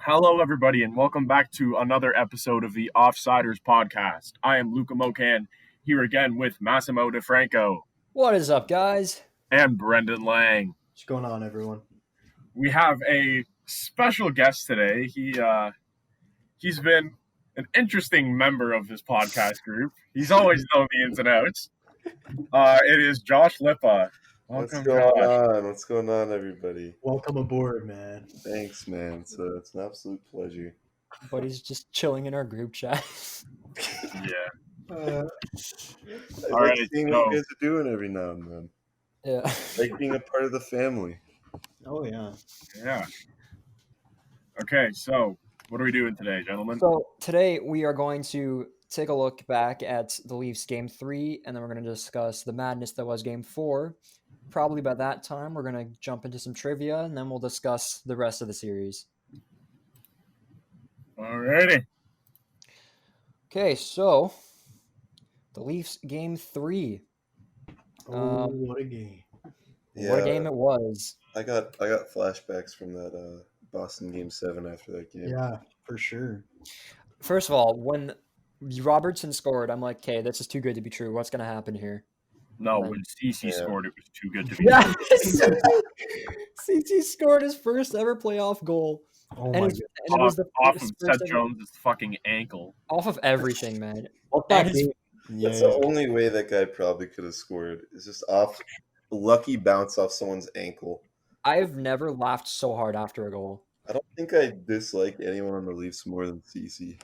Hello, everybody, and welcome back to another episode of the Offsiders Podcast. I am Luca Mocan, here again with Massimo DeFranco What is up, guys? and Brendan Lang. What's going on, everyone? We have a special guest today. He's been an interesting member of this podcast group. He's always known the ins and outs. It is Josh Lippa. What's Welcome, going Josh. on? What's going on, everybody? Welcome aboard, man. Thanks, man. It's an absolute pleasure. But he's just chilling in our group chat. Yeah. I All like right, seeing what you guys are doing every now and then. Yeah. Like being a part of the family. Oh, yeah. Yeah. Okay, so what are we doing today, gentlemen? So today we are going to take a look back at the Leafs Game 3, and then we're going to discuss the madness that was Game 4. Probably by that time, we're going to jump into some trivia, and then we'll discuss the rest of the series. Alrighty. Okay, so the Leafs Game 3. Oh, what a game. What a game it was. I got flashbacks from that Boston Game 7 after that game. Yeah, for sure. First of all, when Robertson scored, I'm like, okay, this is too good to be true. What's going to happen here? No, when CC scored, it was too good to be Yeah, true. CT scored his first ever playoff goal. Oh, And my it God. was the Off of first Seth ever- Jones' fucking ankle. off of everything, man. What And that his- game? Yeah. That's the only way that guy probably could have scored. Is just off lucky bounce off someone's ankle. I've never laughed so hard after a goal. I don't think I dislike anyone on the Leafs more than CC.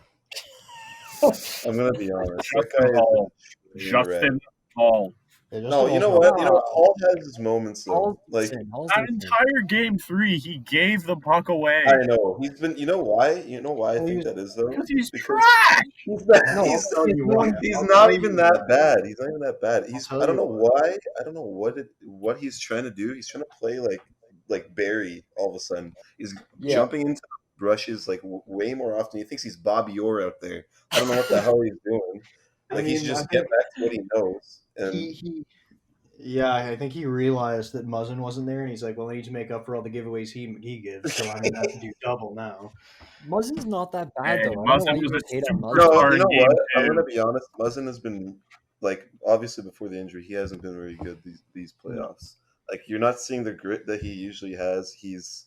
I'm gonna be honest. That guy Hall. is a Justin Hall. Yeah, No, you know what? Paul has his moments though. Hall's Like insane. Hall's That insane. entire game 3, he gave the puck away. I know he's been. You know why? You know why I think that is though. Because he's Because trash. He's not, No, he's, I'll tell you why. he's I'll not tell even you that why. bad. He's not even that bad. He's. tell I don't you know why. I don't know what he's trying to do. He's trying to play like Barrie. All of a sudden, he's Yeah. jumping into the brushes like way more often. He thinks he's Bobby Orr out there. I don't know what the hell he's doing. Like he's just getting back to what he knows. And Yeah, I think he realized that Muzzin wasn't there, and he's like, well, I need to make up for all the giveaways he gives, so I'm going to have to do double now. Muzzin's not that bad, Hey, though. I don't know Muzzin why you was would a hate on Muzzin. no, Star you know in game what? I'm 2. gonna be honest. Muzzin has been like obviously before the injury, he hasn't been very good these playoffs. Like you're not seeing the grit that he usually has. He's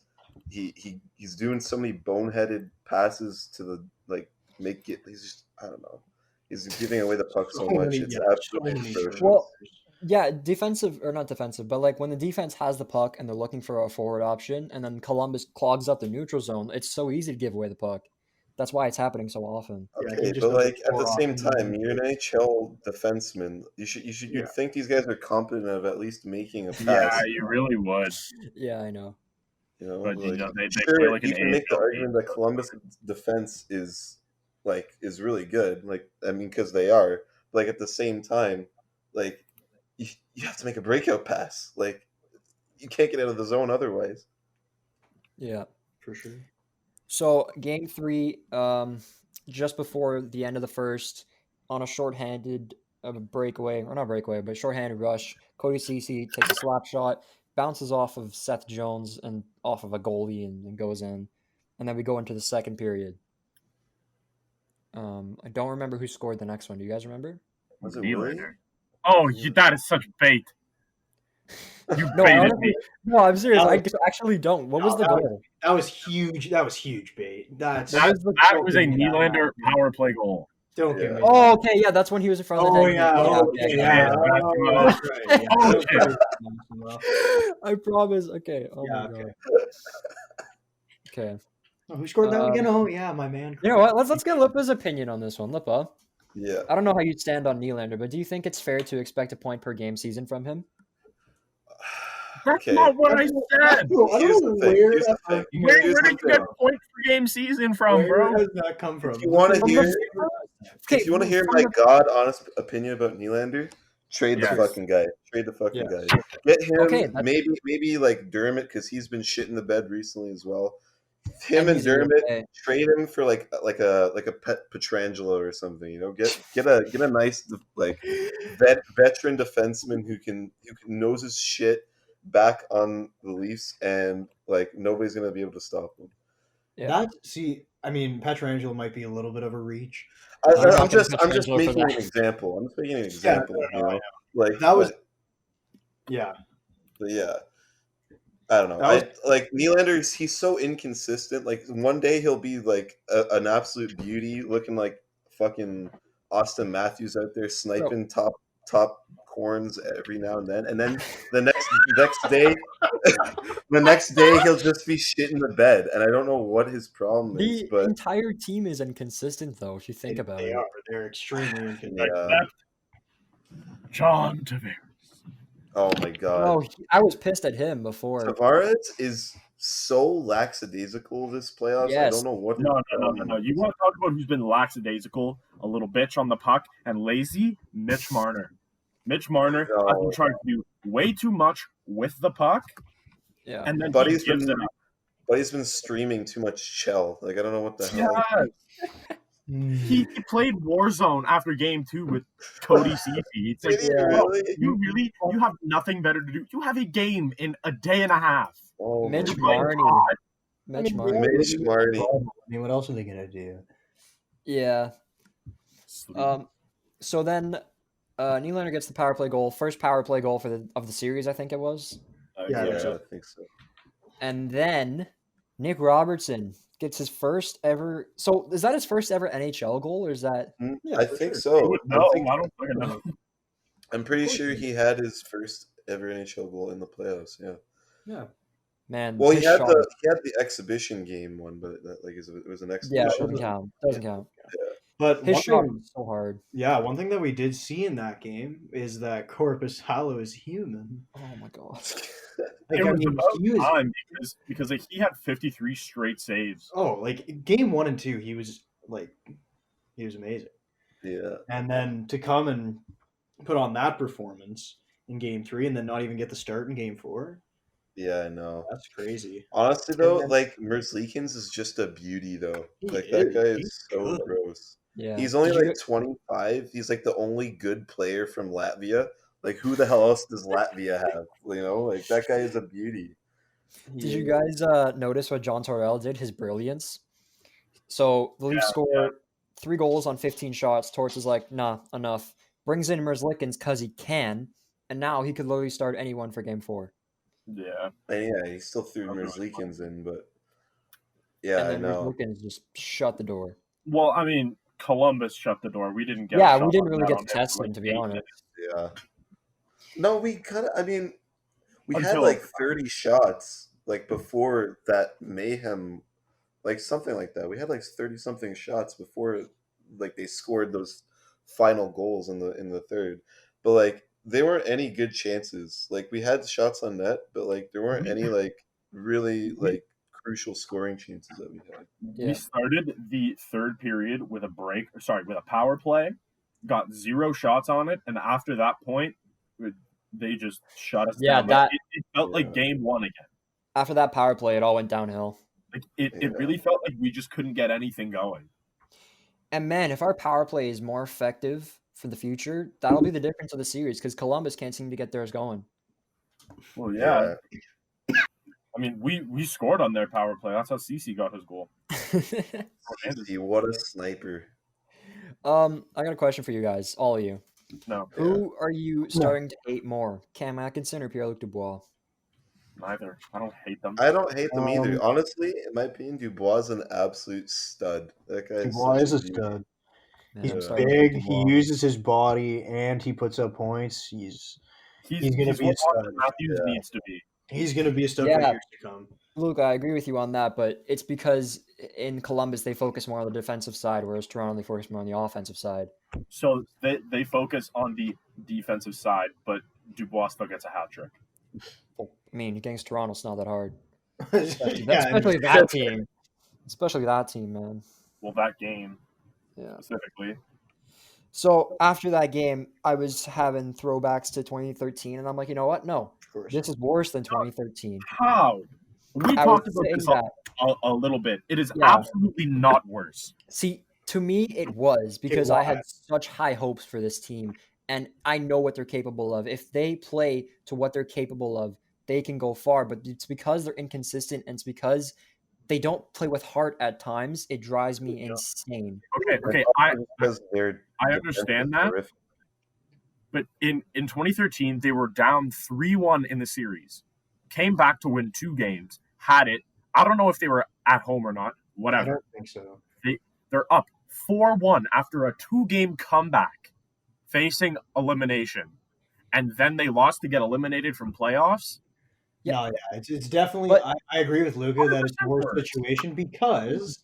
doing so many boneheaded passes to the make it. He's just I don't know. He's giving away the puck so much. It's absolutely atrocious. Well, yeah, defensive or not defensive, but like when the defense has the puck and they're looking for a forward option, and then Columbus clogs up the neutral zone, it's so easy to give away the puck. That's why it's happening so often. Yeah, he Okay, just but doesn't like at the score same often. time, you're an NHL defenseman. You'd Yeah. think these guys are competent of at least making a pass. Yeah, you really would. Yeah, I know. You know, But, you like, know, they sure, play like you an can make the AHL argument that Columbus defense is really good. Like, I mean, because they are. But, like at the same time, like you have to make a breakout pass. Like you can't get out of the zone otherwise. Yeah. For sure. So game 3, just before the end of the first, on a shorthanded breakaway, or not breakaway, but shorthanded rush, Cody Ceci takes a slap shot, bounces off of Seth Jones and off of a goalie and goes in. And then we go into the second period. I don't remember who scored the next one. Do you guys remember? Was it really? Nylander. Oh, that is such bait. You No, baited honestly, me. no, I'm serious. No. I actually don't. What was the No, goal? That was huge. That was huge bait. That Don't was a give me that. Nylander power play goal. Don't give me that. Oh, okay, yeah, that's when he was in front of the Oh, net. yeah. Oh, okay, yeah. yeah. Oh, that's right. Yeah. Oh, shit. I promise. Okay. Oh Yeah, my okay. god. Okay. Oh, who scored that again? Oh, yeah, my man. You know what? Let's get Lippa's opinion on this one. Lippa, Yeah. I don't know how you stand on Nylander, but do you think it's fair to expect a point per game season from him? That's Okay. not what I said. I don't Here's know the thing. where Here's the that- thing. Where Here's did the you get thing. point per game season from, Where bro? does that come from? If you want to From hear, Okay, if you want to hear from my the- god honest opinion about Nylander, trade Yes. the fucking guy. Trade the fucking Yeah. guy. Get him. Okay, that's- maybe like Dermott because he's been shit in the bed recently as well. Him And and he's in Dermott, the- trade him for like a pet Petrangelo or something. You know, get a nice veteran defenseman who knows his shit back on the Leafs, and like nobody's gonna be able to stop him. Yeah. I mean, Pietrangelo might be a little bit of a reach. I'm just Pietrangelo for making an that. example. I'm just making an example. no, You know, like That was, yeah. but yeah. I don't know. That was- Like Nylander. He's so inconsistent. Like one day he'll be like an absolute beauty, looking like fucking Austin Matthews out there sniping top corns every now and then the next day, the next day he'll just be shit in the bed, and I don't know what his problem is. The But entire team is inconsistent, though, if you think about they it. are. They're extremely inconsistent. yeah. John Tavares. Oh my god. Oh, I was pissed at him before. Tavares is so lackadaisical this playoffs. I Yes. don't know what. No. You want to talk about who's been lackadaisical, a little bitch on the puck, and lazy? Mitch Marner. Mitch Marner No. has been trying to do way too much with the puck, Yeah. and then But he he's gives been it up. But he's been streaming too much shell. Like I don't know what the hell. Yes. He played Warzone after game 2 with Cody Ceci. It's like, Did he bro, really? you have nothing better to do. You have a game in a day and a half. Oh, Mitch You're playing Marner. COD. Mitch Marner. Mitch Marty. I mean, what else are they gonna do? Yeah. So then Nylander gets the power play goal, first power play goal of the series, I think it was. Yeah, Yeah, so- I think so. And then Nick Robertson gets his first ever. So is that his first ever NHL goal, or is that? Yeah, I for think sure. so. No, I don't fucking know. I'm pretty sure he had his first ever NHL goal in the playoffs. Yeah. Yeah. Man, Well, he his had shot- the exhibition game one, but that, like it was an Yeah, exhibition. it doesn't count. Doesn't count. But His one shot thing, was so hard. one thing that we did see in that game is that Corpus Hallow is human. Oh my god. Like, It I was mean, about he was time because like, he had 53 straight saves. like game 1 and 2, he was amazing. Yeah. And then to come and put on that performance in game 3 and then not even get the start in game 4, Yeah, I know. that's crazy. Honestly, though, then- like Merzlikins is just a beauty, though. He Like that is. guy He's is so good. gross. Yeah. He's only Did you like 25. He's like the only good player from Latvia. Like who the hell else does Latvia have? You know, like that guy is a beauty. Did you guys notice what John Torrell did? His brilliance. So the Leafs score 3 goals on 15 shots. Torts is like, nah, enough. Brings in Merzlikins because he can, and now he could literally start anyone for Game 4. Yeah. And yeah, he still threw Merzlikins in, but yeah, and I then know. Merzlikins just shut the door. Well, I mean, Columbus shut the door. We didn't get. Yeah, a shot we didn't on really that get on to him test for, him, like, to be 8 honest. minutes. Yeah. No, we kind of. I mean, we had Until- like 30 shots like before that mayhem, like something like that. We had like 30 something shots before like they scored those final goals in the third. But like they weren't any good chances. Like we had shots on net, but like there weren't any like really like crucial scoring chances that we had. Yeah. We started the third period with a power play, got 0 shots on it, and after that point, they just shut us Yeah, down. that- It felt like game 1 again. After that power play, it all went downhill. Like it Yeah. really felt like we just couldn't get anything going. And man, if our power play is more effective for the future, that'll be the difference of the series because Columbus can't seem to get theirs going. Well, yeah. I mean, we scored on their power play. That's how Ceci got his goal. He, what a sniper. I got a question for you guys, all of you. No, Who are you starting to hate more, Cam Atkinson or Pierre-Luc Dubois? neither. I don't hate them. I don't hate them either. Honestly, in my opinion, Dubois is an absolute stud. That guy Dubois is a beauty. stud. Man, He's I'm starting to hate big. He Dubois. uses his body, and he puts up points. He's gonna be a what stud. Austin Matthews Yeah. needs to be. gonna be a stud for Yeah. years to come. Luke, I agree with you on that, but it's because in Columbus they focus more on the defensive side, whereas Toronto they focus more on the offensive side. So they focus on the defensive side, but Dubois still gets a hat trick. I mean, against Toronto, it's not that hard. Yeah, Especially that team. Especially that team, man. Well, that game Yeah. specifically. So after that game, I was having throwbacks to 2013, and I'm like, you know what? No, of course. this is worse than 2013. How? We I talked was about saying this that. a little bit. It is Yeah. absolutely not worse. See, to me, it was because I had was. such high hopes for this team, and I know what they're capable of. If they play to what they're capable of, they can go far. But it's because they're inconsistent, and it's because they don't play with heart at times. It drives me insane. Okay. Because they're I understand that. horrific. But in 2013, they were down 3-1 in the series, came back to win 2 games, had it. I don't know if they were at home or not. I Whatever. don't think so. They're up 4-1 after a 2-game comeback, facing elimination, and then they lost to get eliminated from playoffs. Yeah. No, yeah, it's definitely. But- I agree with Luca that it's a worse situation because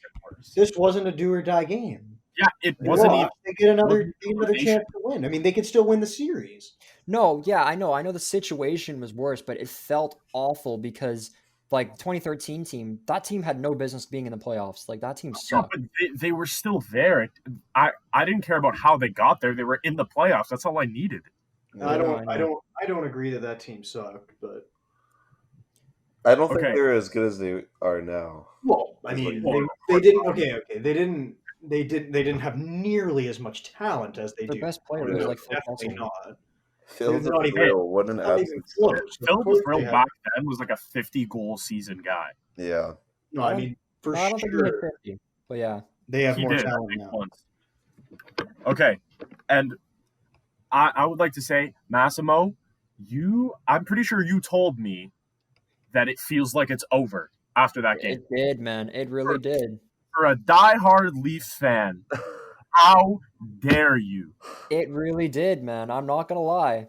this wasn't a do or die game. Yeah, it They wasn't lost, even. They get another elimination. chance to win. I mean, they could still win the series. No, yeah, I know the situation was worse, but it felt awful because like 2013 team, that team had no business being in the playoffs. Like that team Yeah, sucked. but they were still there. I didn't care about how they got there. They were in the playoffs. That's all I needed. I know. don't agree that team sucked, but I don't think Okay. they're as good as they are now. well, I mean, Well, they didn't. Okay, they didn't have nearly as much talent as they Their do. best player No, was like Phil definitely Kessel. not. Phil It's not even- Thrill, what an Not even absence. close. Of Phil course Thrill they have- back then was like a 50-goal season guy. Yeah. No, I mean for No, I don't think he sure hit 50. But yeah. they have He more did, I talent think, now. once. Okay, and I would like to say, Massimo, I'm pretty sure you told me that it feels like it's over after that game. It did, man. It really did. For a diehard Leafs fan, how dare you? It really did, man. I'm not gonna lie.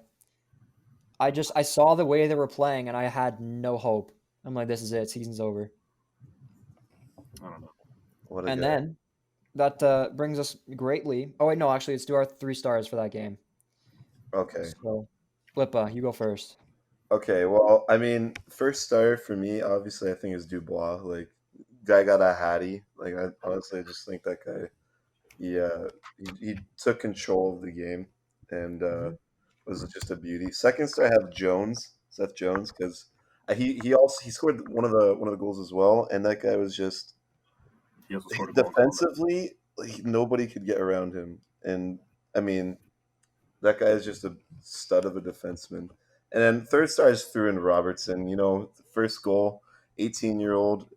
I saw the way they were playing and I had no hope. I'm like, this is it. Season's over. I don't know. What a And guy. then that brings us greatly. Oh wait, no, actually, let's do our 3 stars for that game. Okay. So, Lippa, you go first. Okay, well, I mean, first star for me, obviously, I think is Dubois. Like, guy got a hattie. Like, I honestly just think that guy, he took control of the game and was just a beauty. Second star, I have Seth Jones, because he scored one of the goals as well, and that guy was just He also scored a goal. defensively, nobody could get around him, and I mean, that guy is just a stud of a defenseman. And then third star is through in Robertson. You know, first goal, 18-year-old,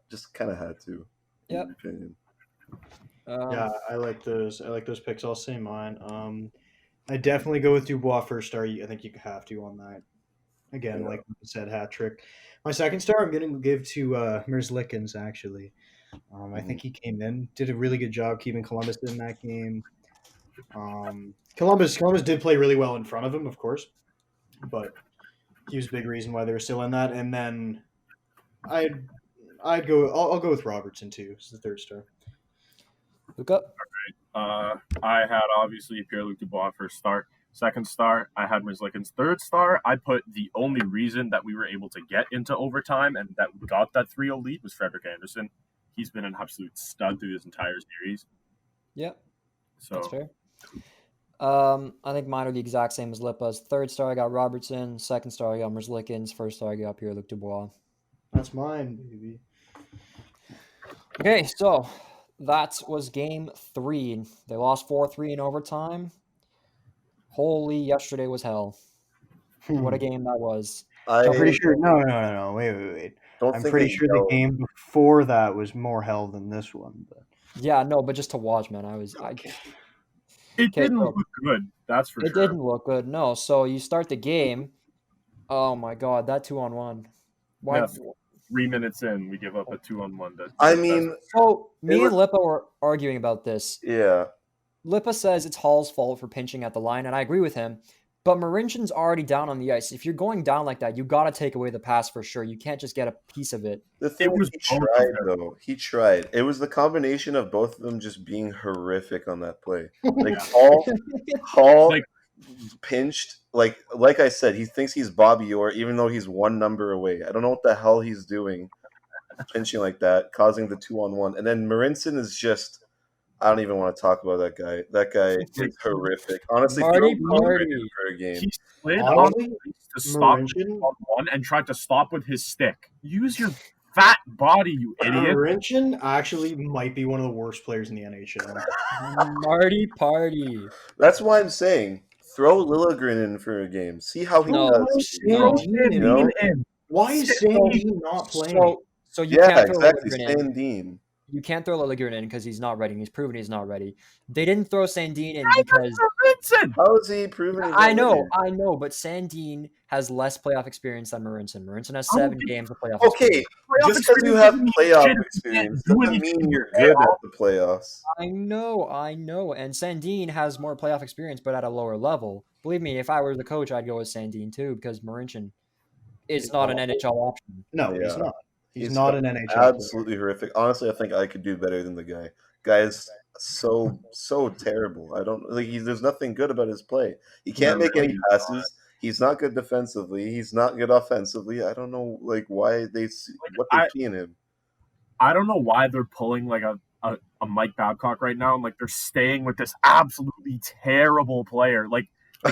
just kind of had to. Yep. In my opinion. Yeah, I like those. I like those picks. I'll say mine. I definitely go with Dubois first star. I think you have to on that. Again, Yeah. like you said, hat trick. My second star, I'm going to give to Merzlikins, actually. I think he came in, did a really good job keeping Columbus in that game. Columbus did play really well in front of him, of course, but he was a big reason why they were still in that. And then I'll go with Robertson too. It's the third star. Luca? I had obviously Pierre-Luc Dubois first star. Second star, I had Merzlikins. Third star, I put the only reason that we were able to get into overtime and that we got that 3-0 lead was Frederik Andersen. He's been an absolute stud through this entire series. Yep, So that's fair. I think mine are the exact same as Lippa's. Third star, I got Robertson. Second star, I got Merzlikins. First star, I got Pierre-Luc Dubois. That's mine, baby. Okay, so that was game 3. They lost 4-3 in overtime. Holy, yesterday was hell. What a game that was. I'm pretty sure. No. Wait. Don't I'm think pretty they sure the know. game before that was more hell than this one. But Yeah, no, but just to watch, man, it Okay, didn't so- look good. That's for it sure. didn't look good. No, so you start the game. Oh my god, that 2-on-1. Why? Yeah. 3 minutes in, we give up a 2-on-1. I mean, So me It and Lippa were arguing about this. yeah. Lippa says it's Hall's fault for pinching at the line, and I agree with him. But Marinchen's already down on the ice. If you're going down like that, you got to take away the pass for sure. You can't just get a piece of it. The thing was is, he both of tried, them. though. He tried. It was the combination of both of them just being horrific on that play. Like, Hall Like- pinched. Like I said, he thinks he's Bobby Orr, even though he's one number away. I don't know what the hell he's doing, pinching like that, causing the 2-on-1. And then Marincin is just... I don't even want to talk about that guy. That guy is horrific. Honestly, Marty throw Party. him for a game. He slid on Honestly, the ice to stop Marincin, one and tried to stop with his stick. Use your fat body, you idiot. Marincin actually might be one of the worst players in the NHL. Marty Party. That's why I'm saying throw Liljegren in for a game. See how he No. does. No. Throw You Sandin know? in. Why is So- Sandin not playing? So you Yeah, can't throw exactly. Liljegren in. Sandin. You can't throw Liljegren in because he's not ready. He's proven he's not ready. They didn't throw Sandin in because Vincent. How is he proving? He's I not know, but Sandin has less playoff experience than Marinson. Marinson has Oh, 7 games of playoff ready? Okay, experience. Playoff just because you experience have doesn't mean playoff shit if you experience can't do doesn't anything mean you're at good all. at the playoffs. I know. And Sandin has more playoff experience, but at a lower level. Believe me, if I were the coach, I'd go with Sandin too, because Marinson is not an NHL option. No, he's Yeah. not. He's not an NHL player. Absolutely horrific. Honestly, I think I could do better than the guy. Guy is so terrible. I don't like. There's nothing good about his play. He can't make any passes. He's not good defensively. He's not good offensively. I don't know like why they see, what they see in him. I don't know why they're pulling like a Mike Babcock right now, and like they're staying with this absolutely terrible player. Like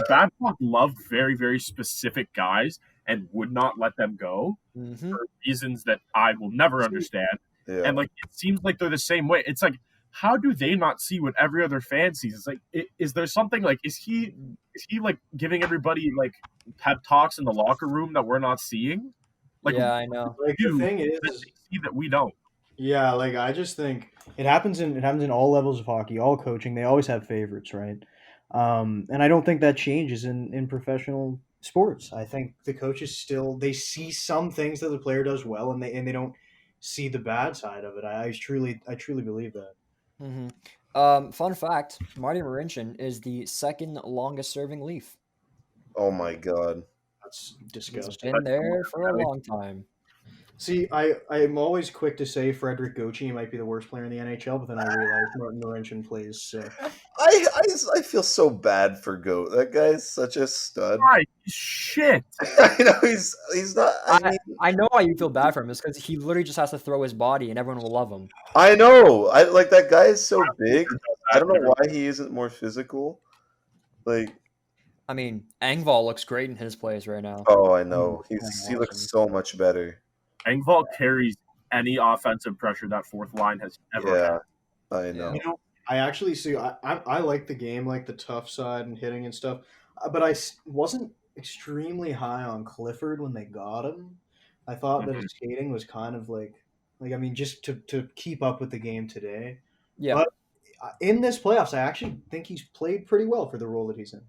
Babcock loved very, very specific guys and would not let them go for reasons that I will never understand. Yeah. And like it seems like they're the same way. It's like, how do they not see what every other fan sees? It's like, is there something like is he like giving everybody like pep talks in the locker room that we're not seeing? Like, yeah, I know. Like the thing is, that they see that we don't. yeah, like I just think it happens in all levels of hockey, all coaching. They always have favorites, right? And I don't think that changes in professional sports. I think the coaches still they see some things that the player does well, and they don't see the bad side of it. I truly believe that. Fun fact: Marty Marincin is the second longest serving Leaf. Oh my god. That's He's disgusting. been there for a long time. See, I'm always quick to say Frederick Gauthier might be the worst player in the NHL, but then I realize Martin Marincin plays sick. I feel so bad for Goat. That guy's such a stud. Right, shit. I know he's not. I know why you feel bad for him. It's because he literally just has to throw his body, and everyone will love him. I know. I like that guy is so big. I don't know why he isn't more physical. Like, I mean, Engvall looks great in his plays right now. oh, I know. He looks so much better. Engvall carries any offensive pressure that fourth line has ever had. Yeah, I know. You know, I actually see. I like the game, like the tough side and hitting and stuff, but I wasn't extremely high on Clifford when they got him. I thought that his skating was kind of like I mean, just to keep up with the game today. Yeah. But in this playoffs, I actually think he's played pretty well for the role that he's in.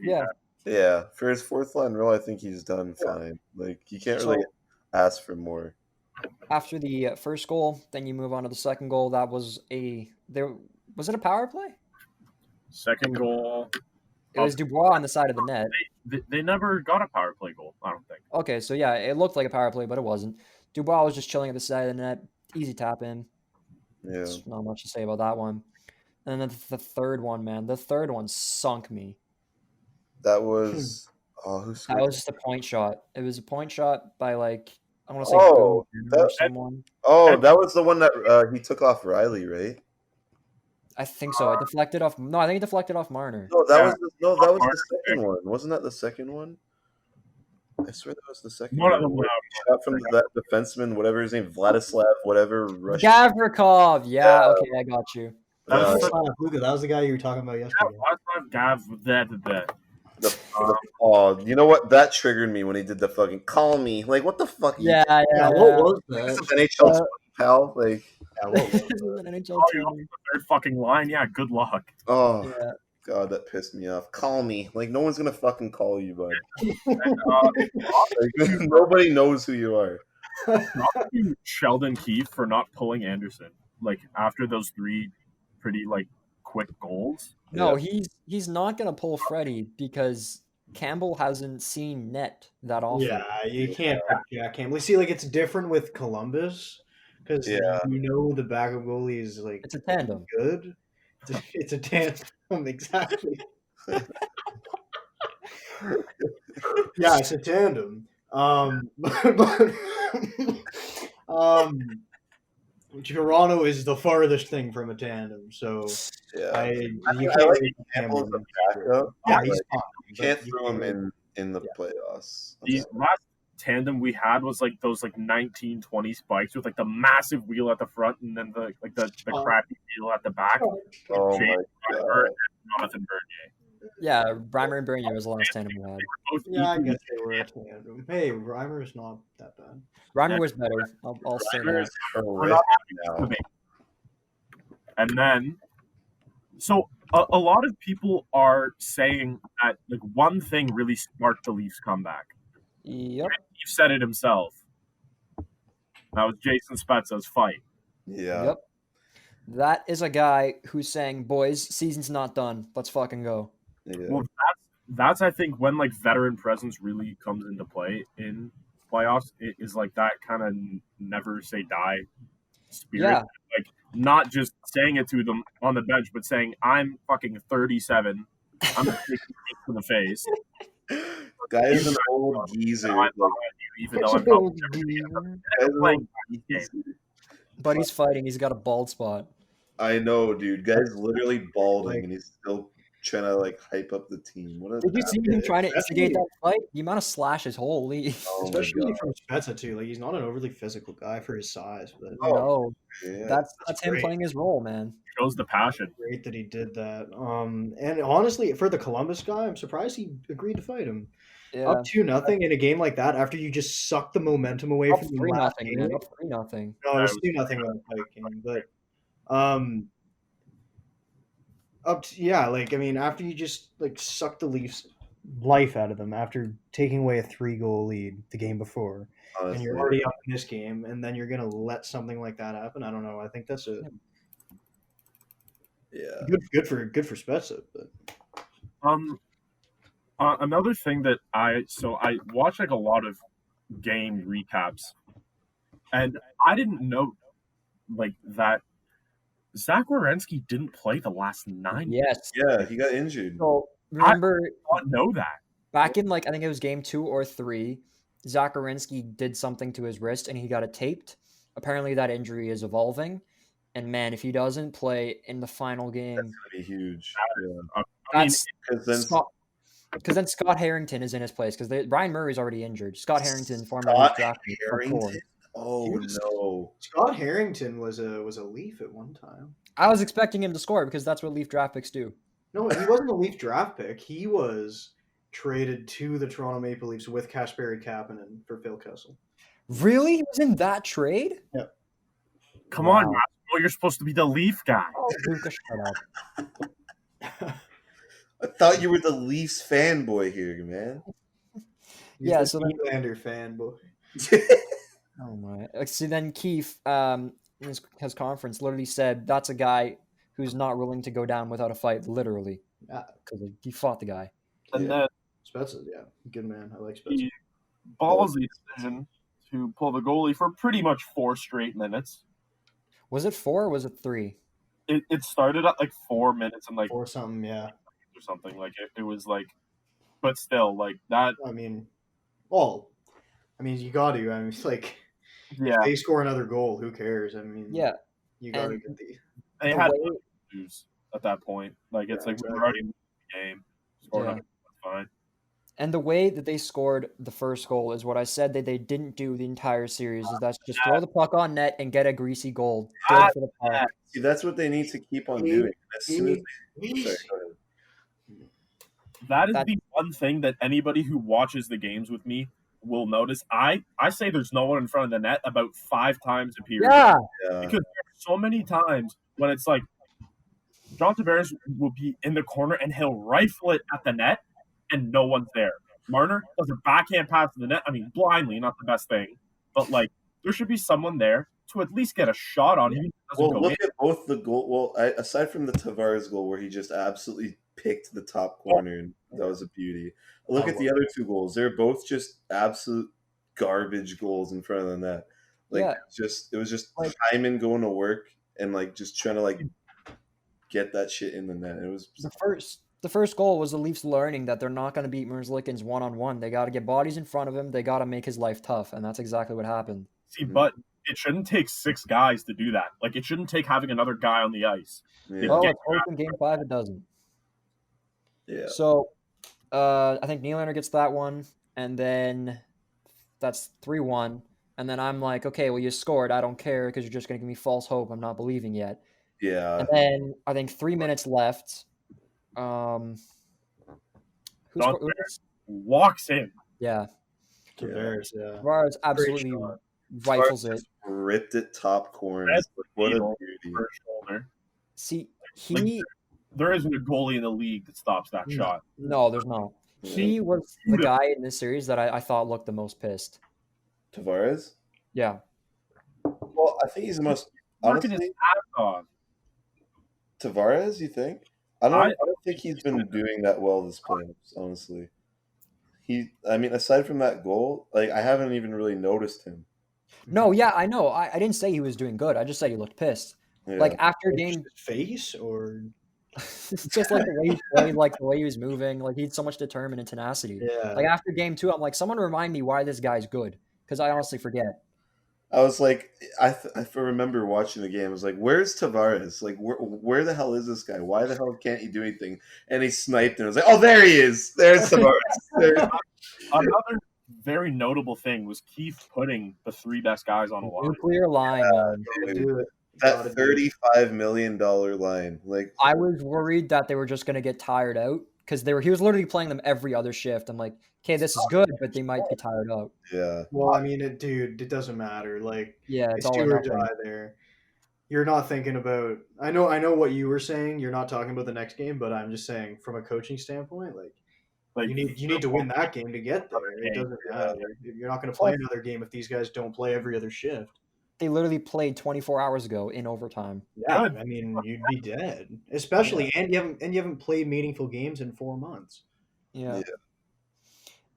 Yeah. Yeah, for his fourth line role, I think he's done fine. Like, you can't really ask for more. After the first goal, then you move on to the second goal. That was was it a power play? Second goal. It was Dubois on the side of the net. They never got a power play goal, I don't think. Okay, so yeah, it looked like a power play, but it wasn't. Dubois was just chilling at the side of the net. Easy tap in. Yeah. There's not much to say about that one. And then the third one, man. The third one sunk me. That was who scored? That was just a point shot. It was a point shot by I want to say Oh, or someone. Oh, that was the one that he took off Riley, right? I think so. It deflected off. No, I think it deflected off Marner. No, that was the second one. Wasn't that the second one? I swear that was the second One one. of them went Shot from that defenseman, whatever his name, Vladislav, whatever. Russian. Gavrikov. Yeah, okay, I got you. That was the guy you were talking about yesterday. You know what? That triggered me when he did the fucking call me. Like, what the fuck? Yeah. What was This is that? NHL pal. Like, What was This is that? an NHL You're on team. the third fucking line. Yeah, good luck. oh Yeah. god, that pissed me off. Call me. Like, no one's gonna fucking call you, bud. And, Like, nobody knows who you are. not to Sheldon Keefe for not pulling Anderson. Like after those 3 pretty quick goals. No, he's not gonna pull Freddie because Campbell hasn't seen net that often. Yeah, you can't pick Jack Campbell. See, it's different with Columbus because the backup goalie is It's a tandem. good. It's a tandem, exactly. Yeah, it's a tandem. Toronto is the farthest thing from a tandem, so Yeah. you I can't like make Campbell's Campbell. a backup. Yeah, but, he's like, fine. you can't but throw him in the playoffs. The last tandem we had was those 1920 spikes with the massive wheel at the front and then the crappy wheel at the back. Oh Shane my god. Carter and Jonathan Bernier. Yeah, Reimer and Bernier was the last tandem we had. Both Yeah, I equally guess they were a tandem. Hey, Reimer's not that bad. Reimer was better. I'll say Reimer that. is We're not horrific now. And then, so a lot of people are saying that like one thing really sparked the Leafs comeback. Yep. He said it himself. That was Jason Spezza's fight. Yeah. Yep. That is a guy who's saying, "Boys, season's not done. Let's fucking go." Yeah. Well, that's I think when like veteran presence really comes into play in playoffs. It is like that kind of never say die spirit. Yeah. Like not just saying it to them on the bench, but saying I'm fucking 37. I'm gonna take you to the face. Guy is an old geezer. I love Like, you, even though I'm not guy's an playing old geezer. But he's fighting. He's got a bald spot. I know, dude. Guy's literally balding, and he's still trying to like hype up the team. What a Did you see him bastard. trying to instigate that fight? The amount of slashes, holy. Oh my Especially god. from Spezza too. Like he's not an overly physical guy for his size, but Oh, No, Yeah. that's him great. playing his role, man. shows the passion. great that he did that. And honestly, for the Columbus guy, I'm surprised he agreed to fight him. Yeah. Up 2-0 in a game like that, after you just suck the momentum away Up from the 3-0, last man. game. Up 3-0. No, it was 2-0 when the fight came, but like I mean, after you just like suck the Leafs life out of them after taking away a 3-goal lead the game before, honestly. and you're already up in this game, and then you're gonna let something like that happen. I don't know. I think that's a Yeah. good for Spezza, but Another thing that I watch like a lot of game recaps, and I didn't know like that Zach Werenski didn't play the last 9. Yes. Yeah, he got injured. So remember I did not know that. back in like I think it was game 2 or 3, Zach Werenski did something to his wrist and he got it taped. Apparently that injury is evolving. And man, if he doesn't play in the final game, That's gonna be huge. Yeah. I mean, that's Because then because then Scott Harrington is in his place because Brian Murray's already injured. Scott Harrington, former Scott Leaf draft pick, for four. Harrington. Oh He was- no. Scott Harrington was a Leaf at one time. I was expecting him to score because that's what Leaf draft picks do. No, he wasn't a Leaf draft pick. He was traded to the Toronto Maple Leafs with Kasperi Kapanen for Phil Kessel. Really? He was in that trade? come Wow. on, Rascal, you're supposed to be the Leaf guy. Oh, Luka, shut up. I thought you were the Leafs fanboy here, man. He's Yeah, the so then- Nylander fanboy. Oh my! See, then Keefe, in his conference, literally said that's a guy who's not willing to go down without a fight, literally, Yeah, because he fought the guy. And Yeah. then Spezza, yeah, good man. I like Spezza. the ballsy decision to pull the goalie for pretty much 4 straight minutes. Was it 4 or was it 3? It started at like 4 minutes and like Or something, yeah. or something like it was like, but still like that. I mean, well, you got to. I mean, it's like Yeah, they score another goal. Who cares? I mean, Yeah, you got to and- get the. they the had way- to lose at that point. Like it's Yeah, like we were exactly. already losing the game. Scored Yeah. another, that's fine. And the way that they scored the first goal is what I said that they didn't do the entire series. Is that's just throw the puck on net and get a greasy goal. Good for the puck. See, that's what they need to keep on doing. As soon as sorry, go ahead. That is That- the one thing that anybody who watches the games with me will notice. I say there's no one in front of the net about 5 times a period. Yeah, Yeah. Because there are so many times when it's like John Tavares will be in the corner and he'll rifle it at the net and no one's there. Marner does a backhand pass to the net. I mean, blindly, not the best thing. But like there should be someone there to at least get a shot on him. Well, look at both the goal. Well, aside from the Tavares goal where he just absolutely picked the top corner, and that was a beauty. Look at the other 2 goals. They're both just absolute garbage goals in front of the net. Like Yeah. it was just Like- Hyman going to work and like just trying to like get that shit in the net. It was the first goal was the Leafs learning that they're not going to beat Merzlikins 1-on-1. They got to get bodies in front of him. They got to make his life tough, and that's exactly what happened. See, but it shouldn't take 6 guys to do that. Like it shouldn't take having another guy on the ice. yeah. Well, get let's hope in Game 5 it doesn't. yeah. So, I think Nylander gets that one, and then that's 3-1. And then I'm like, okay, well, you scored. I don't care because you're just going to give me false hope. I'm not believing yet. Yeah. And then I think 3 minutes left. Who Don scored? walks in. Yeah, Tavares, yeah. Tavares absolutely shot. rifles Tavares it. just ripped it top corners. Red Like, what a needle beauty. for a shoulder. See, he There isn't a goalie in the league that stops that No. shot. no, there's not. He was the guy in this series that I thought looked the most pissed. Tavares? Yeah, Well, I think he's the most Working his honestly. ass off. Tavares, you think? I don't think he's been doing that well this playoffs, honestly. I mean, aside from that goal, like I haven't even really noticed him. no, yeah, I know. I didn't say he was doing good. I just said he looked pissed. Yeah. Like after Just game, his face, or just like the way he played, like the way he was moving, like he had so much determination and tenacity. yeah, Like after game 2, I'm like, someone remind me why this guy's good, because I honestly forget. I was like, I remember watching the game. I was like, "Where's Tavares? Like, where the hell is this guy? Why the hell can't he do anything?" And he sniped, and I was like, "Oh, there he is! There's Tavares." Another very notable thing was Keith putting the 3 best guys on a line. Nuclear line. Man. gotta do it. That Gotta do it. $35 million line, like I was worried that they were just gonna get tired out because he was literally playing them every other shift. I'm like, okay, this is good, but they might be tired out. yeah. Well, I mean, it doesn't matter. Like, Yeah, it's it's all do or or nothing. die there. You're not thinking about. I know what you were saying. You're not talking about the next game, but I'm just saying from a coaching standpoint, like you need to win that game to get there. It doesn't matter. You're not going to play another game if these guys don't play every other shift. They literally played 24 hours ago in overtime. Yeah, Good. I mean, you'd be dead. Especially, and you haven't played meaningful games in 4 months. Yeah. Yeah.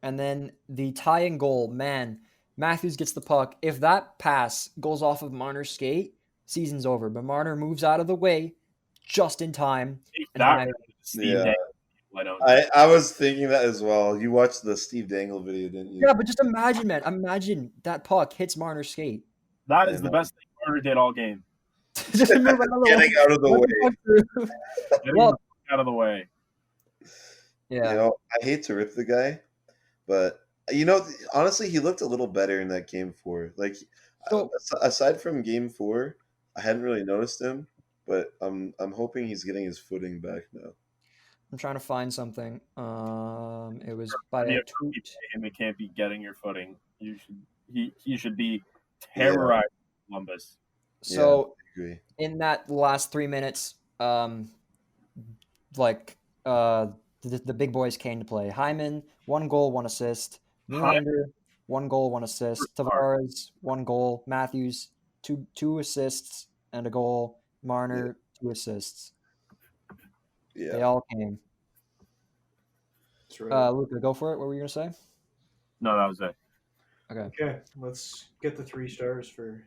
And then the tying goal, man, Matthews gets the puck. If that pass goes off of Marner's skate, season's over. But Marner moves out of the way just in time. And That I- Steve Yeah. Dangle, I don't. I was thinking that as well. You watched the Steve Dangle video, didn't you? yeah, but just imagine, man. Imagine that puck hits Marner's skate. That I is the know. best thing Marner did all game. just move out of the Getting way. out of the Let way. the puck through. Getting Well, the fuck out of the way. yeah. You know, I hate to rip the guy, but honestly, he looked a little better in that game 4. Like, So- aside from game 4, I hadn't really noticed him, but I'm hoping he's getting his footing back now. I'm trying to find something. It was by Yeah, a tweet. and it can't be getting your footing. He should be terrorizing Columbus. So I agree. in that last 3 minutes, the big boys came to play. Hyman, 1 goal, 1 assist. Nylander, 1 goal, 1 assist. Tavares, 1 goal. Matthews, two assists and a goal. Marner, 2 assists. Yeah. They all came. That's right. Luca, go for it. What were you gonna say? No, that was it. Okay, let's get the 3 stars for.